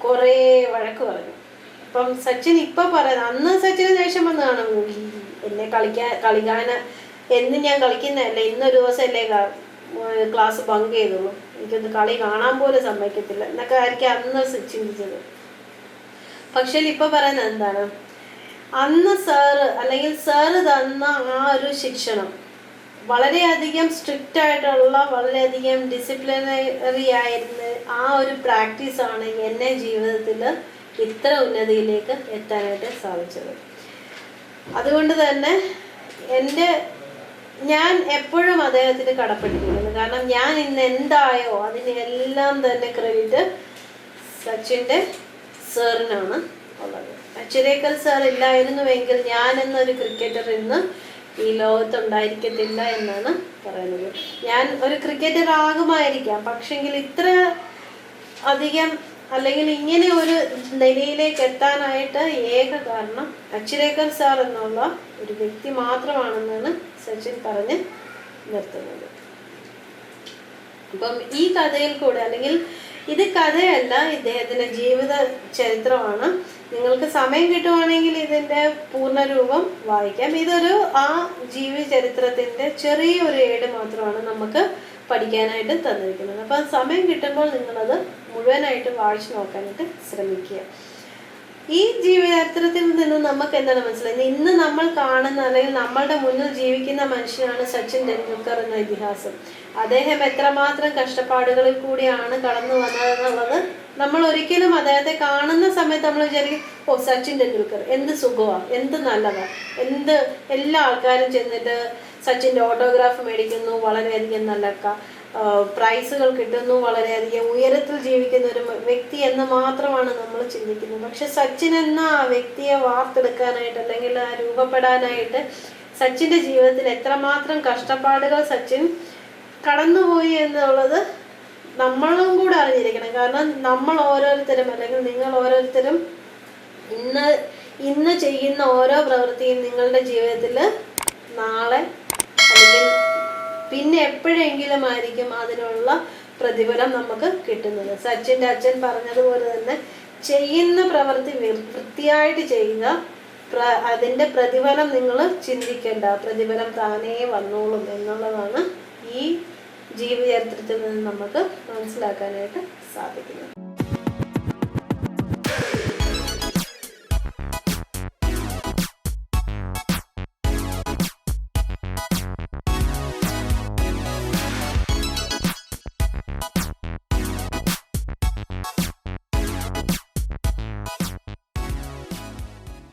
കുറേ വഴക്ക് പറഞ്ഞു. അപ്പം സച്ചിൻ ഇപ്പം പറയുന്നത്, അന്ന് സച്ചിന് ദേഷ്യം വന്ന് കാണും, എന്നെ കളിക്കാൻ എന്ന് ഞാൻ കളിക്കുന്നതല്ലേ, ഇന്നൊരു ദിവസമല്ലേ ക്ലാസ് ബങ്ക് ചെയ്തുള്ളൂ, എനിക്കൊന്ന് കളി കാണാൻ പോലും സമ്മതിക്കത്തില്ല എന്നൊക്കെ ആയിരിക്കും അന്ന് ചിന്തിച്ചത്. പക്ഷേ ഇപ്പൊ പറയുന്നത് എന്താണ്, അന്ന് സാറ് തന്ന ആ ഒരു ശിക്ഷണം വളരെയധികം സ്ട്രിക്റ്റ് ആയിട്ടുള്ള, വളരെയധികം ഡിസിപ്ലിനറി ആയിരുന്ന ആ ഒരു പ്രാക്ടീസാണ് എന്നെ ജീവിതത്തിൽ ഇത്ര ഉന്നതിയിലേക്ക് എത്താനായിട്ട് സാധിച്ചത്. അതുകൊണ്ട് തന്നെ ഞാൻ എപ്പോഴും അദ്ദേഹത്തിന് കടപ്പെട്ടിരിക്കുന്നു. കാരണം ഞാൻ ഇന്ന് എന്തായോ അതിനെല്ലാം തന്നെ ക്രെഡിറ്റ് സച്ചിൻ്റെ സാറിനാണ് ഉള്ളത്. അച്ചുരേക്കർ സാർ ഇല്ലായിരുന്നുവെങ്കിൽ ഞാൻ എന്നൊരു ക്രിക്കറ്റർ ഇന്ന് ഈ ലോകത്തുണ്ടായിരിക്കത്തില്ല എന്നാണ് പറയുന്നത്. ഞാൻ ഒരു ക്രിക്കറ്റർ ആകുമായിരിക്കാം, പക്ഷെങ്കിൽ ഇത്ര അധികം അല്ലെങ്കിൽ ഇങ്ങനെ ഒരു നിലയിലേക്ക് എത്താനായിട്ട് ഏക കാരണം അച്ചുരേക്കർ സാർ എന്നുള്ള ഒരു വ്യക്തി മാത്രമാണെന്നാണ് സച്ചിൻ പറഞ്ഞ് നിർത്തുന്നത്. അപ്പം ഈ കഥയിൽ കൂടെ, അല്ലെങ്കിൽ ഇത് കഥയല്ല, ഇദ്ദേഹത്തിൻ്റെ ജീവിത ചരിത്രമാണ്. നിങ്ങൾക്ക് സമയം കിട്ടുവാണെങ്കിൽ ഇതിൻ്റെ പൂർണ്ണരൂപം വായിക്കാം. ഇതൊരു ആ ജീവിത ചരിത്രത്തിൻ്റെ ചെറിയൊരു ഏട് മാത്രമാണ് നമുക്ക് പഠിക്കാനായിട്ട് തന്നിരിക്കുന്നത്. അപ്പം സമയം കിട്ടുമ്പോൾ നിങ്ങളത് മുഴുവനായിട്ട് വായിച്ചു നോക്കാനായിട്ട് ശ്രമിക്കുക. ഈ ജീവചരിത്രത്തിൽ നിന്ന് നമുക്ക് എന്താണ് മനസ്സിലായത്? ഇന്ന് നമ്മൾ കാണുന്ന അല്ലെങ്കിൽ നമ്മളുടെ മുന്നിൽ ജീവിക്കുന്ന മനുഷ്യനാണ് സച്ചിൻ ടെണ്ടുൽക്കർ എന്ന ഇതിഹാസം. അദ്ദേഹം എത്രമാത്രം കഷ്ടപ്പാടുകളിൽ കൂടിയാണ് കടന്നു വന്നതെന്നുള്ളത് നമ്മൾ ഒരിക്കലും അദ്ദേഹത്തെ കാണുന്ന സമയത്ത് നമ്മൾ വിചാരിക്കും, സച്ചിൻ ടെണ്ടുൽക്കർ എന്ത് സുഖമാണ്, എന്ത് നല്ലതാണ്, എല്ലാ ആൾക്കാരും ചെന്നിട്ട് സച്ചിൻ്റെ ഓട്ടോഗ്രാഫ് മേടിക്കുന്നു, വളരെയധികം നല്ല പ്രൈസുകൾ കിട്ടുന്നു, വളരെയധികം ഉയരത്തിൽ ജീവിക്കുന്ന ഒരു വ്യക്തി എന്ന് മാത്രമാണ് നമ്മൾ ചിന്തിക്കുന്നത്. പക്ഷെ സച്ചിൻ എന്ന ആ വ്യക്തിയെ വാർത്തെടുക്കാനായിട്ട് അല്ലെങ്കിൽ ആ രൂപപ്പെടാനായിട്ട് സച്ചിൻ്റെ ജീവിതത്തിൽ എത്രമാത്രം കഷ്ടപ്പാടുകൾ സച്ചിൻ കടന്നുപോയി എന്നുള്ളത് നമ്മളും കൂടെ അറിഞ്ഞിരിക്കണം. കാരണം നമ്മൾ ഓരോരുത്തരും അല്ലെങ്കിൽ നിങ്ങൾ ഓരോരുത്തരും ഇന്ന് ചെയ്യുന്ന ഓരോ പ്രവൃത്തിയും നിങ്ങളുടെ ജീവിതത്തിൽ നാളെ അല്ലെങ്കിൽ പിന്നെ എപ്പോഴെങ്കിലും ആയിരിക്കും അതിനുള്ള പ്രതിഫലം നമുക്ക് കിട്ടുന്നത്. സച്ചിൻ്റെ അച്ഛൻ പറഞ്ഞതുപോലെ തന്നെ ചെയ്യുന്ന പ്രവൃത്തി വൃത്തിയായിട്ട് ചെയ്യുക. അതിൻ്റെ പ്രതിഫലം നിങ്ങൾ ചിന്തിക്കേണ്ട, പ്രതിഫലം താനേ വന്നോളും എന്നുള്ളതാണ് ഈ ജീവചരിത്രത്തിൽ നിന്ന് നമുക്ക് മനസ്സിലാക്കാനായിട്ട് സാധിക്കുന്നത്.